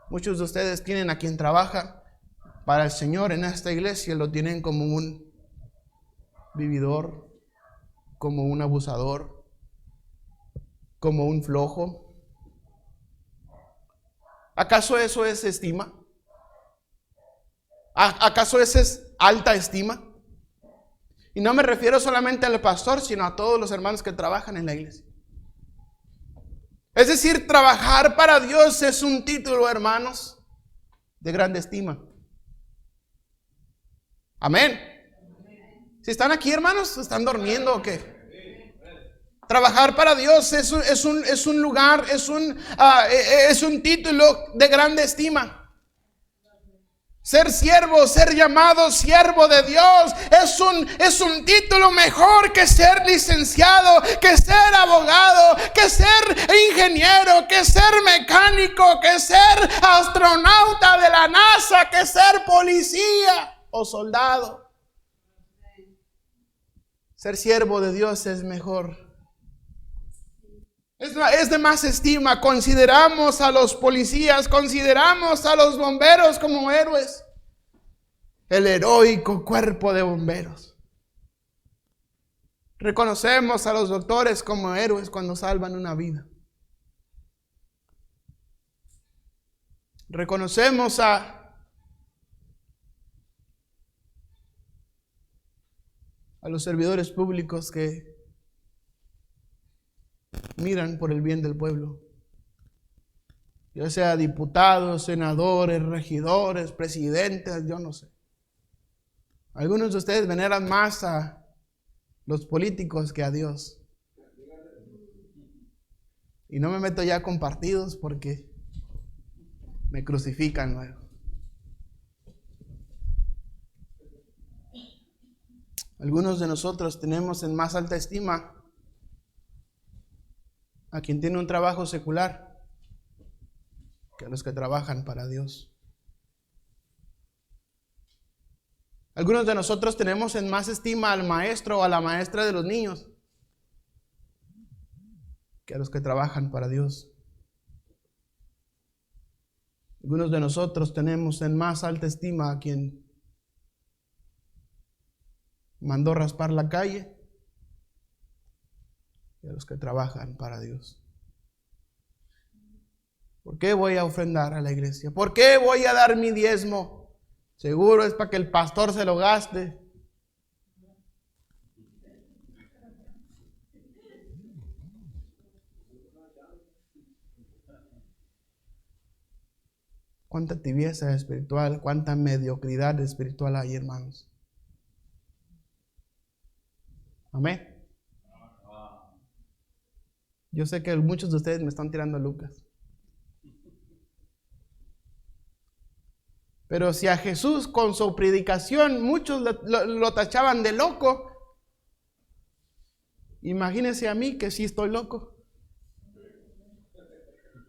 Muchos de ustedes tienen a quien trabaja para el Señor en esta iglesia, lo tienen como un vividor, como un abusador, como un flojo. ¿Acaso eso es estima? ¿Acaso esa es alta estima? Y no me refiero solamente al pastor, sino a todos los hermanos que trabajan en la iglesia. Es decir, trabajar para Dios es un título, hermanos, de grande estima. Amén. Si están aquí, hermanos, ¿están durmiendo o qué? Trabajar para Dios es un lugar, es un título de grande estima. Ser siervo, ser llamado siervo de Dios es un título mejor que ser licenciado, que ser abogado, que ser ingeniero, que ser mecánico, que ser astronauta de la NASA, que ser policía o soldado. Ser siervo de Dios es mejor. Es de más estima. Consideramos a los policías, consideramos a los bomberos como héroes. El heroico cuerpo de bomberos. Reconocemos a los doctores como héroes cuando salvan una vida. Reconocemos a los servidores públicos que miran por el bien del pueblo. Ya sea diputados, senadores, regidores, presidentes, yo no sé. Algunos de ustedes veneran más a los políticos que a Dios. Y no me meto ya con partidos porque me crucifican luego. Algunos de nosotros tenemos en más alta estima a quien tiene un trabajo secular que a los que trabajan para Dios. Algunos de nosotros tenemos en más estima al maestro o a la maestra de los niños que a los que trabajan para Dios. Algunos de nosotros tenemos en más alta estima a quien mandó raspar la calle y a los que trabajan para Dios. ¿Por qué voy a ofrendar a la iglesia? ¿Por qué voy a dar mi diezmo? Seguro es para que el pastor se lo gaste. Cuánta tibieza espiritual, cuánta mediocridad espiritual hay, hermanos. Amén. Yo sé que muchos de ustedes me están tirando a Lucas. Pero si a Jesús con su predicación muchos lo tachaban de loco, imagínense a mí que sí estoy loco.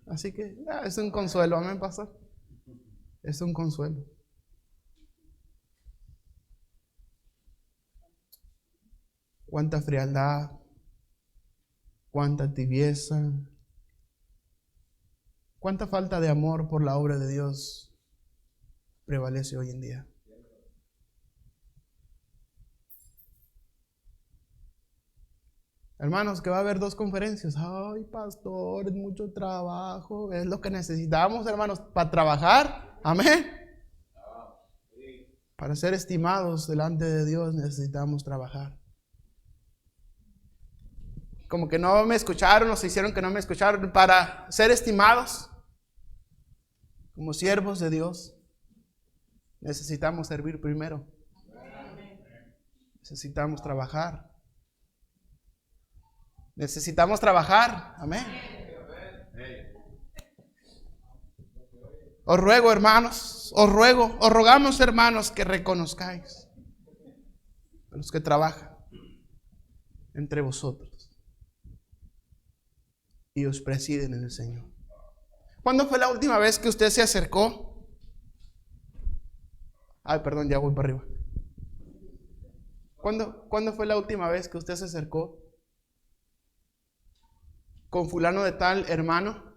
Así que es un consuelo, amén, pastor. Es un consuelo. Cuánta frialdad, cuánta tibieza, cuánta falta de amor por la obra de Dios prevalece hoy en día. Hermanos, que va a haber 2 conferencias. Ay, pastor, es mucho trabajo. Es lo que necesitamos, hermanos, para trabajar. Amén. Para ser estimados delante de Dios necesitamos trabajar. Como que no me escucharon o se hicieron que no me escucharon. Para ser estimados como siervos de Dios necesitamos servir primero. Necesitamos trabajar. Necesitamos trabajar. Amén. Os ruego, hermanos, os rogamos, hermanos, que reconozcáis a los que trabajan entre vosotros y os presiden en el Señor. ¿Cuándo fue la última vez que usted se acercó? Ay, perdón, ya voy para arriba. ¿Cuándo fue la última vez que usted se acercó con fulano de tal hermano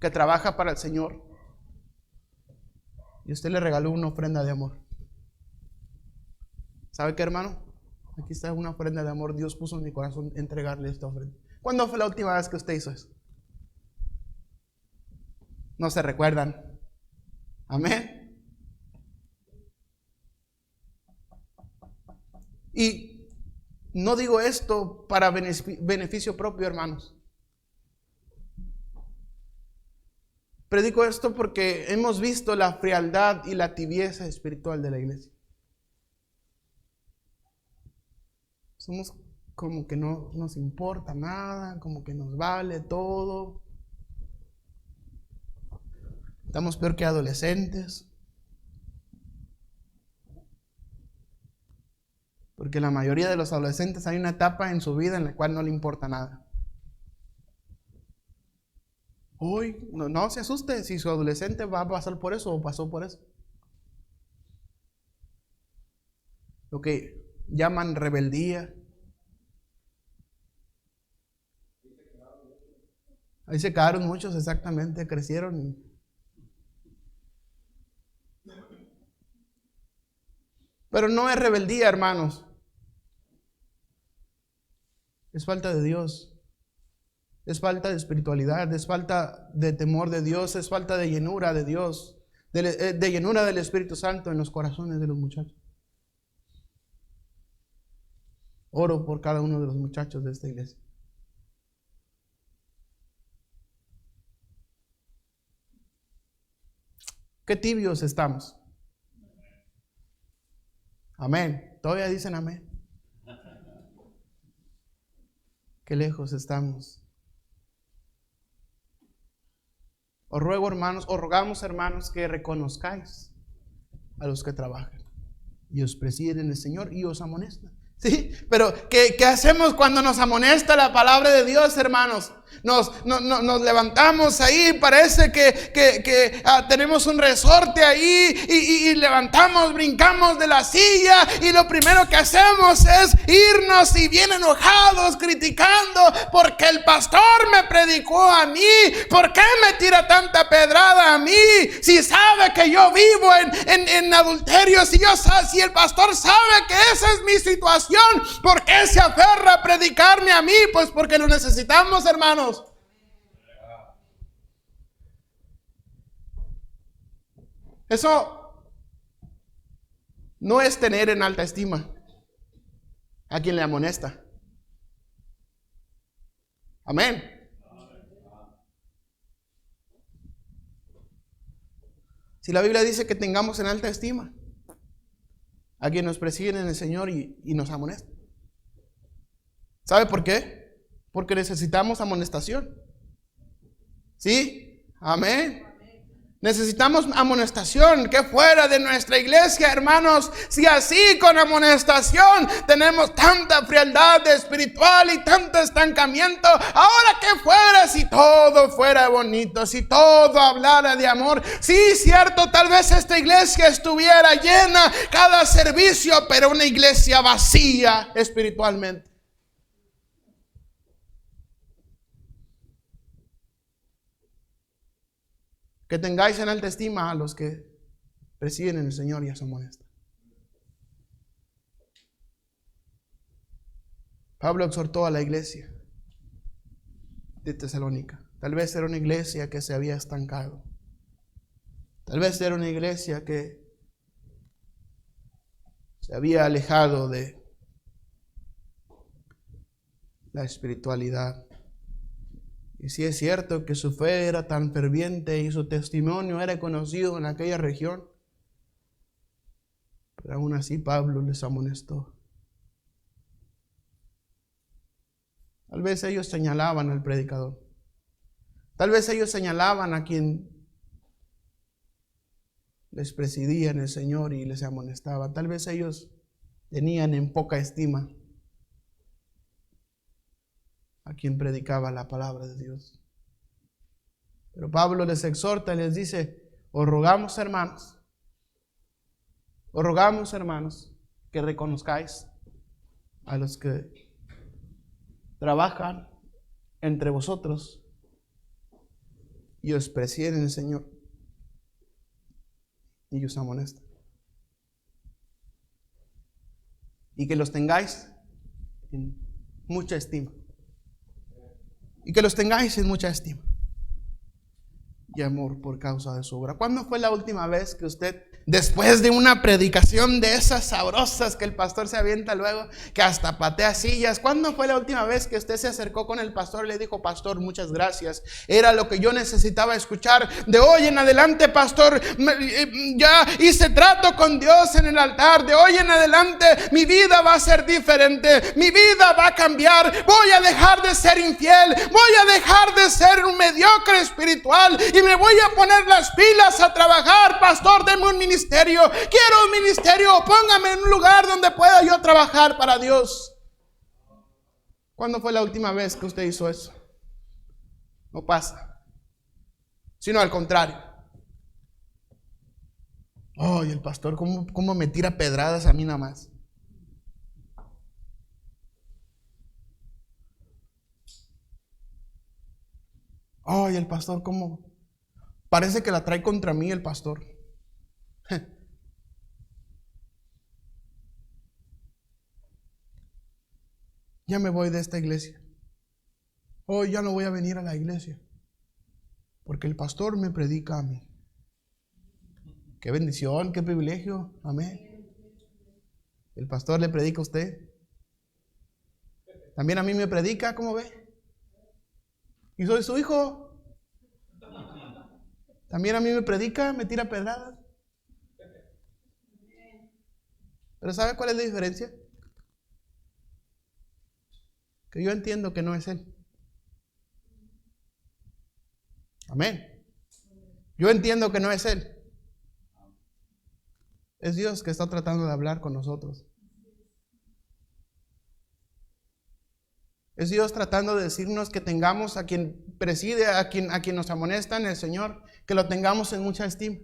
que trabaja para el Señor y usted le regaló una ofrenda de amor? ¿Sabe qué, hermano? Aquí está una ofrenda de amor. Dios puso en mi corazón entregarle esta ofrenda. ¿Cuándo fue la última vez que usted hizo eso? No se recuerdan. Amén. Y no digo esto para beneficio propio, hermanos. Predico esto porque hemos visto la frialdad y la tibieza espiritual de la iglesia. Somos como que no nos importa nada, como que nos vale todo. Estamos peor que adolescentes. Porque la mayoría de los adolescentes hay una etapa en su vida en la cual no le importa nada. Uy, no se asuste si su adolescente va a pasar por eso o pasó por eso. Lo que llaman rebeldía, Ahí se quedaron muchos, exactamente, crecieron. Pero no es rebeldía, hermanos. Es falta de Dios. Es falta de espiritualidad, es falta de temor de Dios, es falta de llenura de Dios, de llenura del Espíritu Santo en los corazones de los muchachos. Oro por cada uno de los muchachos de esta iglesia. Qué tibios estamos. Amén. Todavía dicen amén. Qué lejos estamos. Os ruego, hermanos, os rogamos, hermanos, que reconozcáis a los que trabajan y os presiden el Señor y os amonestan. Sí, pero ¿qué hacemos cuando nos amonesta la palabra de Dios, hermanos? Nos levantamos ahí, parece que tenemos un resorte ahí y levantamos, brincamos de la silla y lo primero que hacemos es irnos y bien enojados, criticando porque el pastor me predicó a mí. ¿Por qué me tira tanta pedrada a mí? Si sabe que yo vivo en adulterio, si el pastor sabe que esa es mi situación, ¿por qué se aferra a predicarme a mí? Pues porque lo necesitamos, hermanos. Eso no es tener en alta estima a quien le amonesta. Amén. Si la Biblia dice que tengamos en alta estima a quien nos presiden en el Señor y nos amonesta. ¿Sabe por qué? Porque necesitamos amonestación. ¿Sí? Amén. Necesitamos amonestación que fuera de nuestra iglesia, hermanos. Si así con amonestación tenemos tanta frialdad espiritual y tanto estancamiento, ahora que fuera si todo fuera bonito, si todo hablara de amor. Sí, cierto, tal vez esta iglesia estuviera llena cada servicio, pero una iglesia vacía espiritualmente. Que tengáis en alta estima a los que presiden en el Señor y a su amonestan. Pablo exhortó a la iglesia de Tesalónica. Tal vez era una iglesia que se había estancado. Tal vez era una iglesia que se había alejado de la espiritualidad. Y si es cierto que su fe era tan ferviente y su testimonio era conocido en aquella región, pero aún así Pablo les amonestó. Tal vez ellos señalaban al predicador. Tal vez ellos señalaban a quien les presidía en el Señor y les amonestaba. Tal vez ellos tenían en poca estima a quien predicaba la palabra de Dios. Pero Pablo les exhorta y les dice: os rogamos, hermanos, que reconozcáis a los que trabajan entre vosotros y os presiden el Señor y os amonestan. Y que los tengáis en mucha estima. Y que los tengáis en mucha estima y amor por causa de su obra. ¿Cuándo fue la última vez que usted, después de una predicación de esas sabrosas que el pastor se avienta luego, que hasta patea sillas, ¿cuándo fue la última vez que usted se acercó con el pastor y le dijo: pastor, muchas gracias, era lo que yo necesitaba escuchar, de hoy en adelante, pastor, ya hice trato con Dios en el altar, de hoy en adelante mi vida va a ser diferente, mi vida va a cambiar, voy a dejar de ser infiel, voy a dejar de ser un mediocre espiritual y me voy a poner las pilas a trabajar? Pastor, deme un ministerio, quiero un ministerio, póngame en un lugar donde pueda yo trabajar para Dios. ¿Cuándo fue la última vez que usted hizo eso? No pasa, sino al contrario. Oh, y el pastor, ¿cómo me tira pedradas a mí nada más? Ay, el pastor, ¿cómo? Parece que la trae contra mí el pastor. Ya me voy de esta iglesia. Hoy ya no voy a venir a la iglesia. Porque el pastor me predica a mí. Qué bendición, qué privilegio. Amén. El pastor le predica a usted. También a mí me predica, ¿cómo ve? Y soy su hijo. También a mí me predica, me tira pedradas. Pero ¿sabe cuál es la diferencia? Que yo entiendo que no es Él. Amén. Yo entiendo que no es Él. Es Dios que está tratando de hablar con nosotros. Es Dios tratando de decirnos que tengamos a quien preside, a quien nos amonesta en el Señor, que lo tengamos en mucha estima.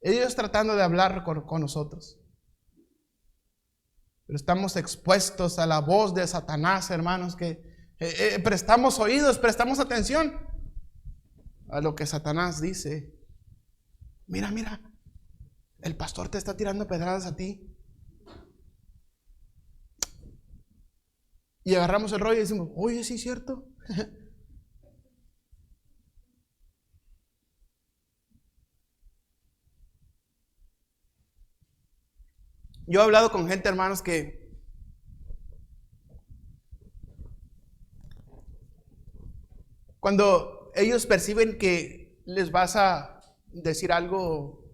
Es Dios tratando de hablar con nosotros. Pero estamos expuestos a la voz de Satanás, hermanos, que prestamos oídos, prestamos atención a lo que Satanás dice. Mira, el pastor te está tirando pedradas a ti. Y agarramos el rollo y decimos, oye, sí es cierto. Yo he hablado con gente, hermanos, que cuando ellos perciben que les vas a decir algo,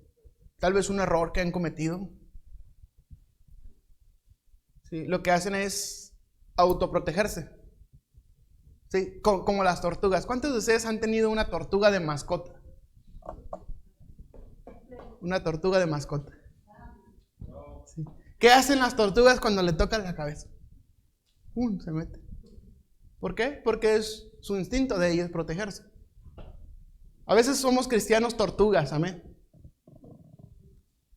tal vez un error que han cometido, ¿sí?, lo que hacen es autoprotegerse. ¿Sí? Como las tortugas. ¿Cuántos de ustedes han tenido una tortuga de mascota? Una tortuga de mascota. ¿Sí? ¿Qué hacen las tortugas cuando le tocan la cabeza? Se mete. ¿Por qué? Porque es su instinto de ellos protegerse. A veces somos cristianos tortugas, amén.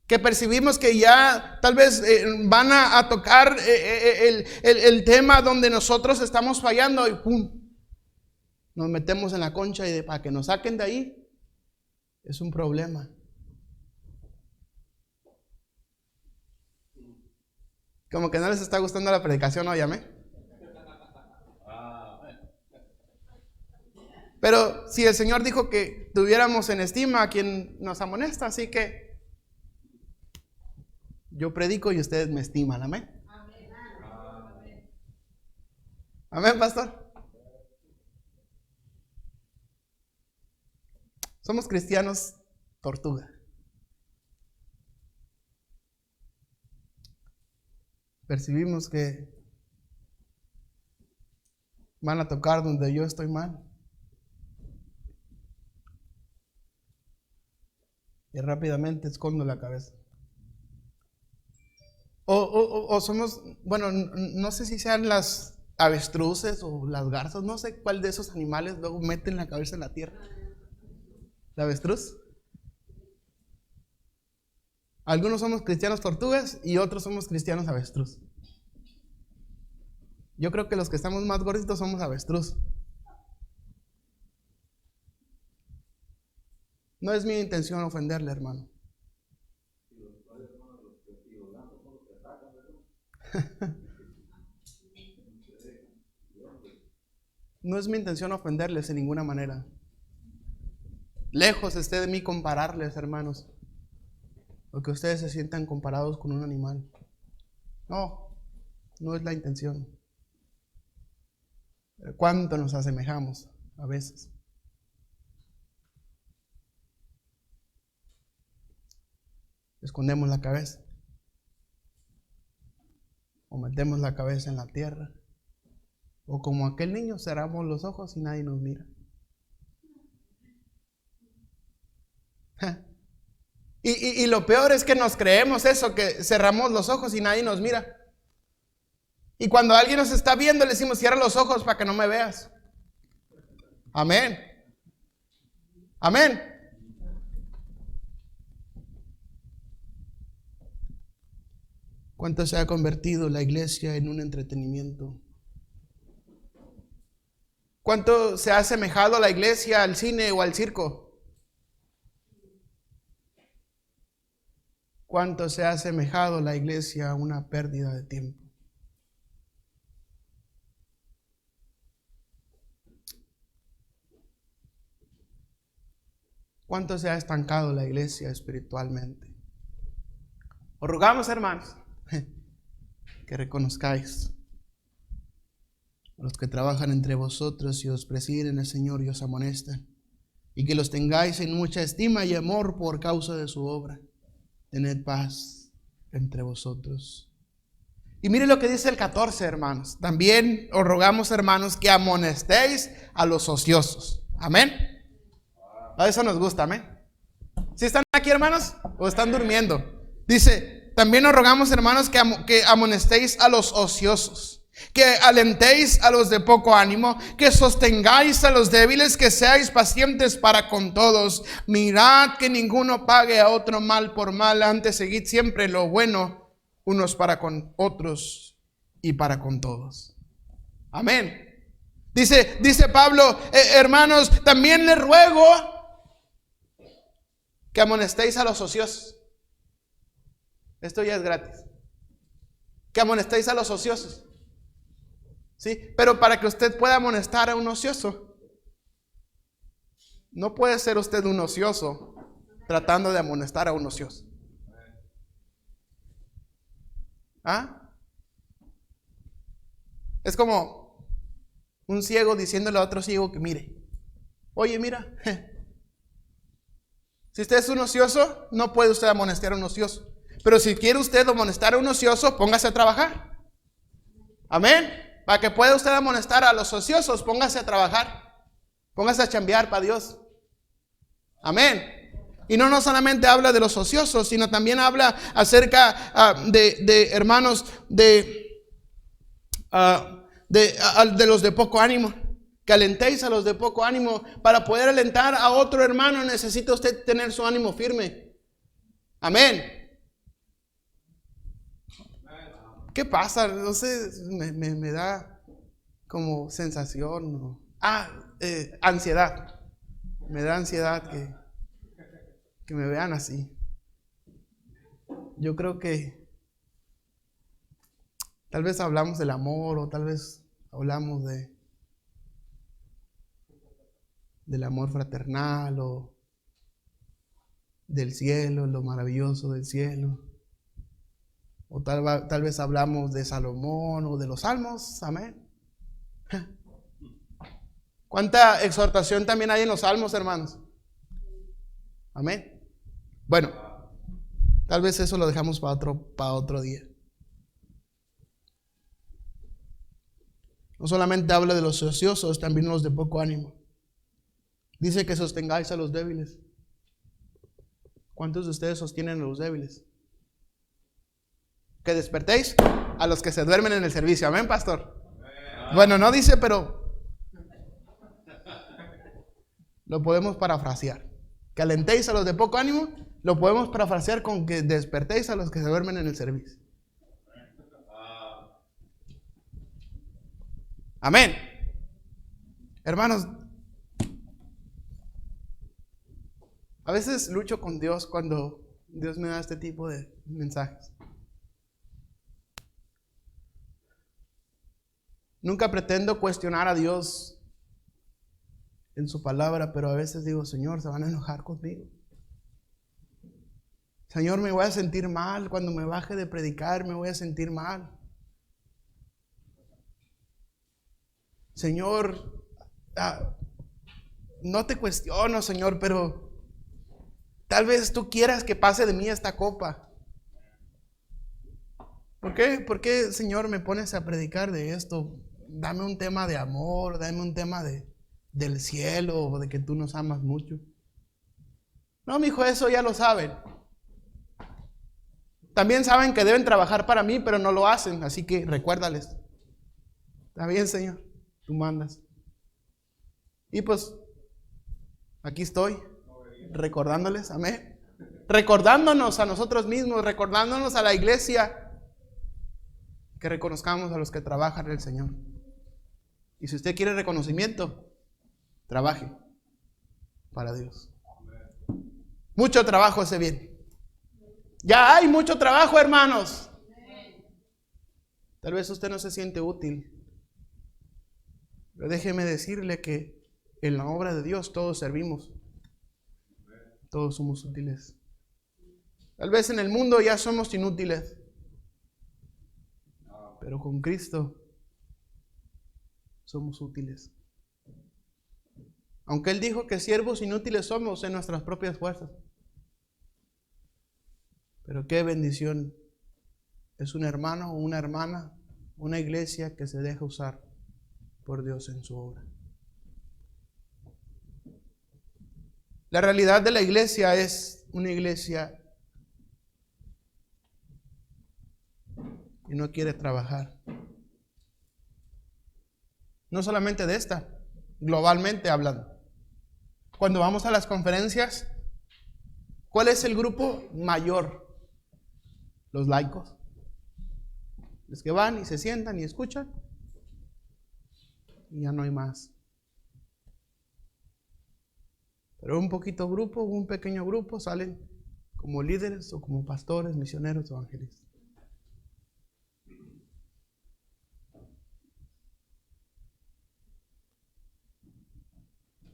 Que percibimos que ya tal vez van a tocar el tema donde nosotros estamos fallando y ¡pum!, nos metemos en la concha y para que nos saquen de ahí es un problema. Como que no les está gustando la predicación hoy, amén. Pero si el Señor dijo que tuviéramos en estima a quien nos amonesta, así que yo predico y ustedes me estiman, amén. Amén, pastor. Somos cristianos tortuga. Percibimos que van a tocar donde yo estoy mal. Y rápidamente escondo la cabeza. O somos, bueno, no sé si sean las avestruces o las garzas, no sé cuál de esos animales luego meten la cabeza en la tierra. ¿La avestruz? Algunos somos cristianos tortugas y otros somos cristianos avestruz. Yo creo que los que estamos más gorditos somos avestruz. No es mi intención ofenderle, hermano. No es mi intención ofenderles de ninguna manera. Lejos esté de mí compararles, hermanos, o que ustedes se sientan comparados con un animal. No, no es la intención. Pero ¿cuánto nos asemejamos a veces? Escondemos la cabeza o metemos la cabeza en la tierra, o como aquel niño cerramos los ojos y nadie nos mira. Y lo peor es que nos creemos eso, que cerramos los ojos y nadie nos mira. Y cuando alguien nos está viendo le decimos, cierra los ojos para que no me veas. Amén. Amén. ¿Cuánto se ha convertido la iglesia en un entretenimiento? ¿Cuánto se ha asemejado a la iglesia, al cine o al circo? ¿Cuánto se ha asemejado la iglesia a una pérdida de tiempo? ¿Cuánto se ha estancado la iglesia espiritualmente? Os rogamos, hermanos, que reconozcáis a los que trabajan entre vosotros y os presiden en el Señor y os amonestan, y que los tengáis en mucha estima y amor por causa de su obra. Tened paz entre vosotros. Y mire lo que dice el 14, hermanos. También os rogamos, hermanos, que amonestéis a los ociosos. Amén. A eso nos gusta, amén. ¿Sí están aquí, hermanos? ¿O están durmiendo? Dice, también os rogamos, hermanos, que amonestéis a los ociosos, que alentéis a los de poco ánimo, que sostengáis a los débiles, que seáis pacientes para con todos. Mirad que ninguno pague a otro mal por mal, antes seguid siempre lo bueno, unos para con otros y para con todos. Amén. Dice Pablo, hermanos, también les ruego que amonestéis a los ociosos. Esto ya es gratis. Que amonestéis a los ociosos. ¿Sí? Pero para que usted pueda amonestar a un ocioso, no puede ser usted un ocioso tratando de amonestar a un ocioso. ¿Ah? Es como un ciego diciéndole a otro ciego que mire. Oye, mira. Si usted es un ocioso, no puede usted amonestar a un ocioso. Pero si quiere usted amonestar a un ocioso, póngase a trabajar. Amén. Para que pueda usted amonestar a los ociosos, póngase a trabajar. Póngase a chambear para Dios. Amén. Y no solamente habla de los ociosos, sino también habla acerca de hermanos de los de poco ánimo. Que alentéis a los de poco ánimo. Para poder alentar a otro hermano necesita usted tener su ánimo firme. Amén. ¿Qué pasa? No sé, me da como sensación. Ansiedad. Me da ansiedad que me vean así. Yo creo que tal vez hablamos del amor, o tal vez hablamos del amor fraternal, o del cielo, lo maravilloso del cielo. O tal vez hablamos de Salomón o de los salmos. Amén. ¿Cuánta exhortación también hay en los salmos, hermanos? Amén. Bueno, tal vez eso lo dejamos para otro día. No solamente habla de los ociosos, también los de poco ánimo. Dice que sostengáis a los débiles. ¿Cuántos de ustedes sostienen a los débiles? Que despertéis a los que se duermen en el servicio. Amén, pastor. Bueno, no dice, pero lo podemos parafrasear. Que alentéis a los de poco ánimo, lo podemos parafrasear con que despertéis a los que se duermen en el servicio. Amén. Hermanos, a veces lucho con Dios cuando Dios me da este tipo de mensajes. Nunca pretendo cuestionar a Dios en su palabra, pero a veces digo, Señor, se van a enojar conmigo. Señor, me voy a sentir mal cuando me baje de predicar, me voy a sentir mal. Señor, no te cuestiono, Señor, pero tal vez tú quieras que pase de mí esta copa. ¿Por qué? ¿Por qué, Señor, me pones a predicar de esto? Dame un tema de amor, dame un tema del cielo, o de que tú nos amas mucho. No, mijo, eso ya lo saben. También saben que deben trabajar para mí, pero no lo hacen, así que recuérdales. Está bien, Señor, tú mandas. Y pues, aquí estoy, recordándoles, amén. Recordándonos a nosotros mismos, recordándonos a la iglesia, que reconozcamos a los que trabajan en el Señor. Y si usted quiere reconocimiento, trabaje para Dios. Mucho trabajo hace bien. Ya hay mucho trabajo, hermanos. Tal vez usted no se siente útil. Pero déjeme decirle que en la obra de Dios todos servimos. Todos somos útiles. Tal vez en el mundo ya somos inútiles. Pero con Cristo somos útiles. Aunque Él dijo que siervos inútiles somos en nuestras propias fuerzas. Pero qué bendición es un hermano o una hermana, una iglesia que se deja usar por Dios en su obra. La realidad de la iglesia es una iglesia que no quiere trabajar. No solamente de esta, globalmente hablando. Cuando vamos a las conferencias, ¿cuál es el grupo mayor? Los laicos. Los que van y se sientan y escuchan. Y ya no hay más. Pero un pequeño grupo salen como líderes o como pastores, misioneros, evangelistas.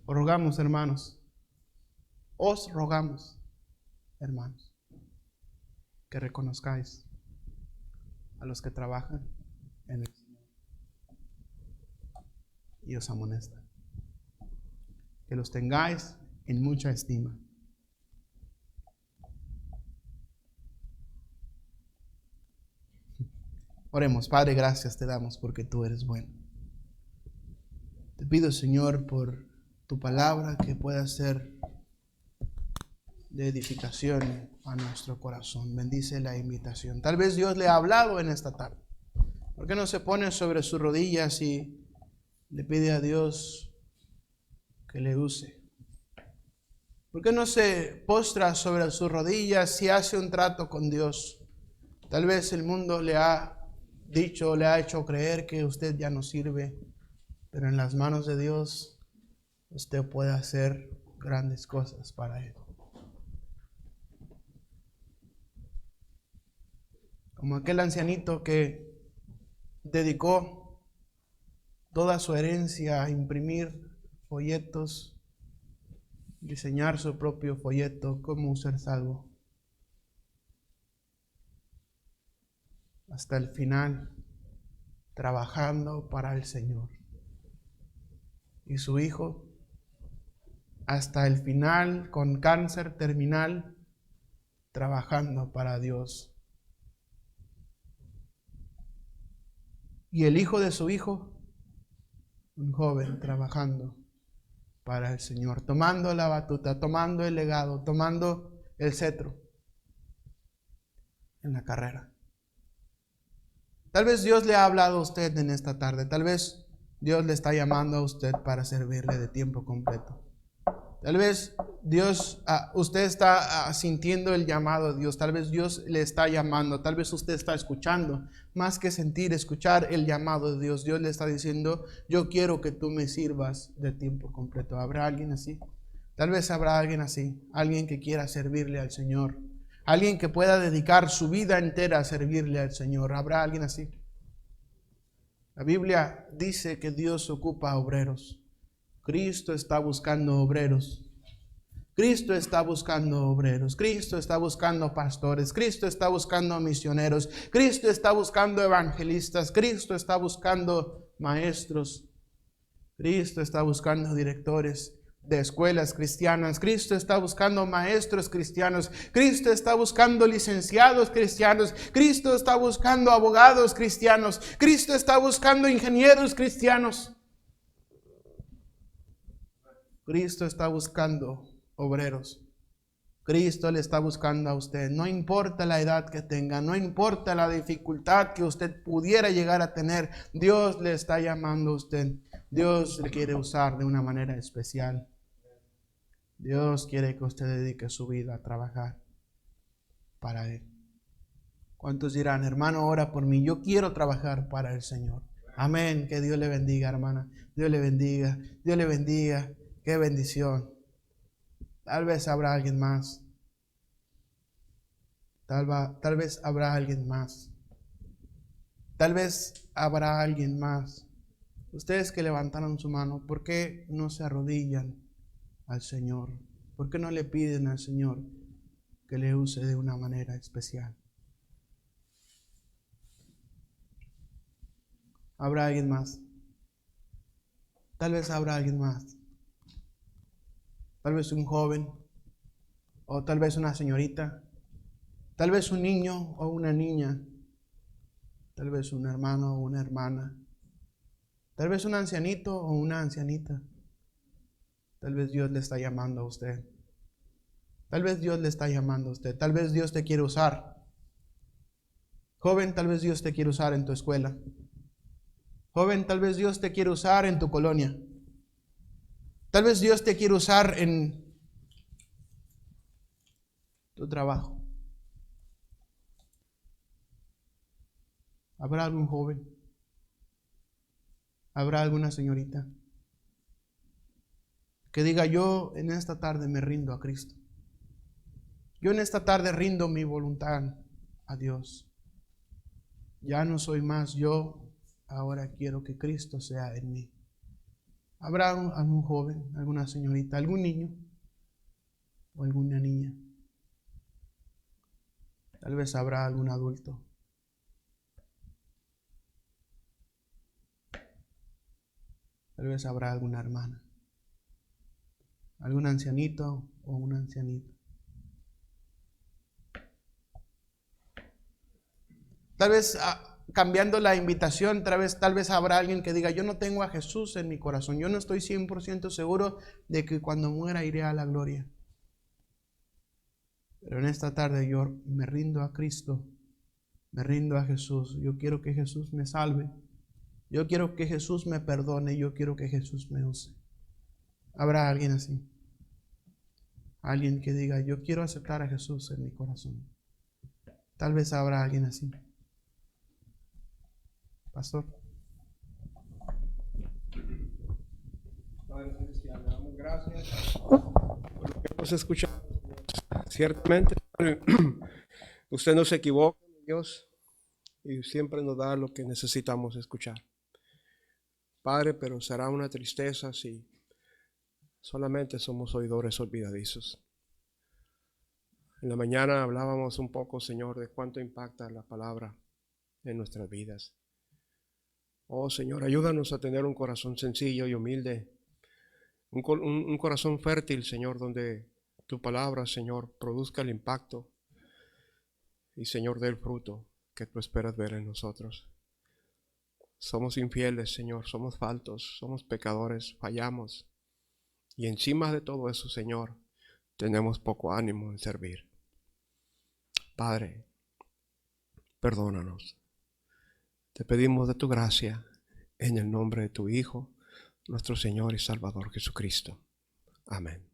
Os rogamos, hermanos, que reconozcáis a los que trabajan en el Señor y os amonestan. Que los tengáis en mucha estima. Oremos. Padre, gracias te damos porque tú eres bueno. Te pido, Señor, por tu palabra que pueda ser de edificación a nuestro corazón. Bendice la invitación. Tal vez Dios le ha hablado en esta tarde. ¿Por qué no se pone sobre sus rodillas y le pide a Dios que le use? ¿Por qué no se postra sobre sus rodillas y hace un trato con Dios? Tal vez el mundo le ha dicho, le ha hecho creer que usted ya no sirve, pero en las manos de Dios usted puede hacer grandes cosas para Él. Como aquel ancianito que dedicó toda su herencia a imprimir folletos, diseñar su propio folleto, cómo ser salvo. Hasta el final, trabajando para el Señor. Y su hijo, hasta el final, con cáncer terminal, trabajando para Dios. Y el hijo de su hijo, un joven trabajando para el Señor, tomando la batuta, tomando el legado, tomando el cetro en la carrera. Tal vez Dios le ha hablado a usted en esta tarde, tal vez Dios le está llamando a usted para servirle de tiempo completo. Tal vez usted está sintiendo el llamado de Dios, tal vez Dios le está llamando, tal vez usted está escuchando, más que sentir, escuchar el llamado de Dios. Dios le está diciendo, yo quiero que tú me sirvas de tiempo completo. ¿Habrá alguien así? Tal vez habrá alguien así, alguien que quiera servirle al Señor, alguien que pueda dedicar su vida entera a servirle al Señor. ¿Habrá alguien así? La Biblia dice que Dios ocupa obreros. Cristo está buscando obreros. Cristo está buscando obreros. Cristo está buscando pastores. Cristo está buscando misioneros. Cristo está buscando evangelistas. Cristo está buscando maestros. Cristo está buscando directores de escuelas cristianas. Cristo está buscando maestros cristianos. Cristo está buscando licenciados cristianos. Cristo está buscando abogados cristianos. Cristo está buscando ingenieros cristianos. Cristo está buscando obreros. Cristo le está buscando a usted. No importa la edad que tenga, no importa la dificultad que usted pudiera llegar a tener, Dios le está llamando a usted. Dios le quiere usar de una manera especial. Dios quiere que usted dedique su vida a trabajar para Él. ¿Cuántos dirán, hermano, ora por mí? Yo quiero trabajar para el Señor. Amén. Que Dios le bendiga, hermana. Dios le bendiga. Dios le bendiga. Qué bendición. Tal vez habrá alguien más. Tal vez habrá alguien más. Tal vez habrá alguien más. Ustedes que levantaron su mano, ¿por qué no se arrodillan al Señor? ¿Por qué no le piden al Señor que le use de una manera especial? ¿Habrá alguien más? Tal vez habrá alguien más. Tal vez un joven, o tal vez una señorita, tal vez un niño o una niña, tal vez un hermano o una hermana, tal vez un ancianito o una ancianita. Tal vez Dios le está llamando a usted. Tal vez Dios le está llamando a usted. Tal vez Dios te quiere usar. Joven, tal vez Dios te quiere usar en tu escuela. Joven, tal vez Dios te quiere usar en tu colonia. Tal vez Dios te quiere usar en tu trabajo. ¿Habrá algún joven? ¿Habrá alguna señorita que diga: yo en esta tarde me rindo a Cristo? Yo en esta tarde rindo mi voluntad a Dios. Ya no soy más yo, ahora quiero que Cristo sea en mí. ¿Habrá algún joven, alguna señorita, algún niño o alguna niña? Tal vez habrá algún adulto. Tal vez habrá alguna hermana, algún ancianito o una ancianita. Tal vez cambiando la invitación, tal vez habrá alguien que diga: yo no tengo a Jesús en mi corazón. Yo no estoy 100% seguro de que cuando muera iré a la gloria. Pero en esta tarde yo me rindo a Cristo, me rindo a Jesús. Yo quiero que Jesús me salve. Yo quiero que Jesús me perdone. Yo quiero que Jesús me use. ¿Habrá alguien así? Alguien que diga: yo quiero aceptar a Jesús en mi corazón. Tal vez habrá alguien así. Pastor. Padre Celestial, le damos gracias por lo que hemos escuchado. Ciertamente, Padre, usted no se equivoca, Dios, y siempre nos da lo que necesitamos escuchar. Padre, pero será una tristeza si solamente somos oidores olvidadizos. En la mañana hablábamos un poco, Señor, de cuánto impacta la palabra en nuestras vidas. Oh, Señor, ayúdanos a tener un corazón sencillo y humilde, un corazón fértil, Señor, donde tu palabra, Señor, produzca el impacto y, Señor, dé el fruto que tú esperas ver en nosotros. Somos infieles, Señor, somos faltos, somos pecadores, fallamos. Y encima de todo eso, Señor, tenemos poco ánimo en servir. Padre, perdónanos. Te pedimos de tu gracia en el nombre de tu Hijo, nuestro Señor y Salvador Jesucristo. Amén.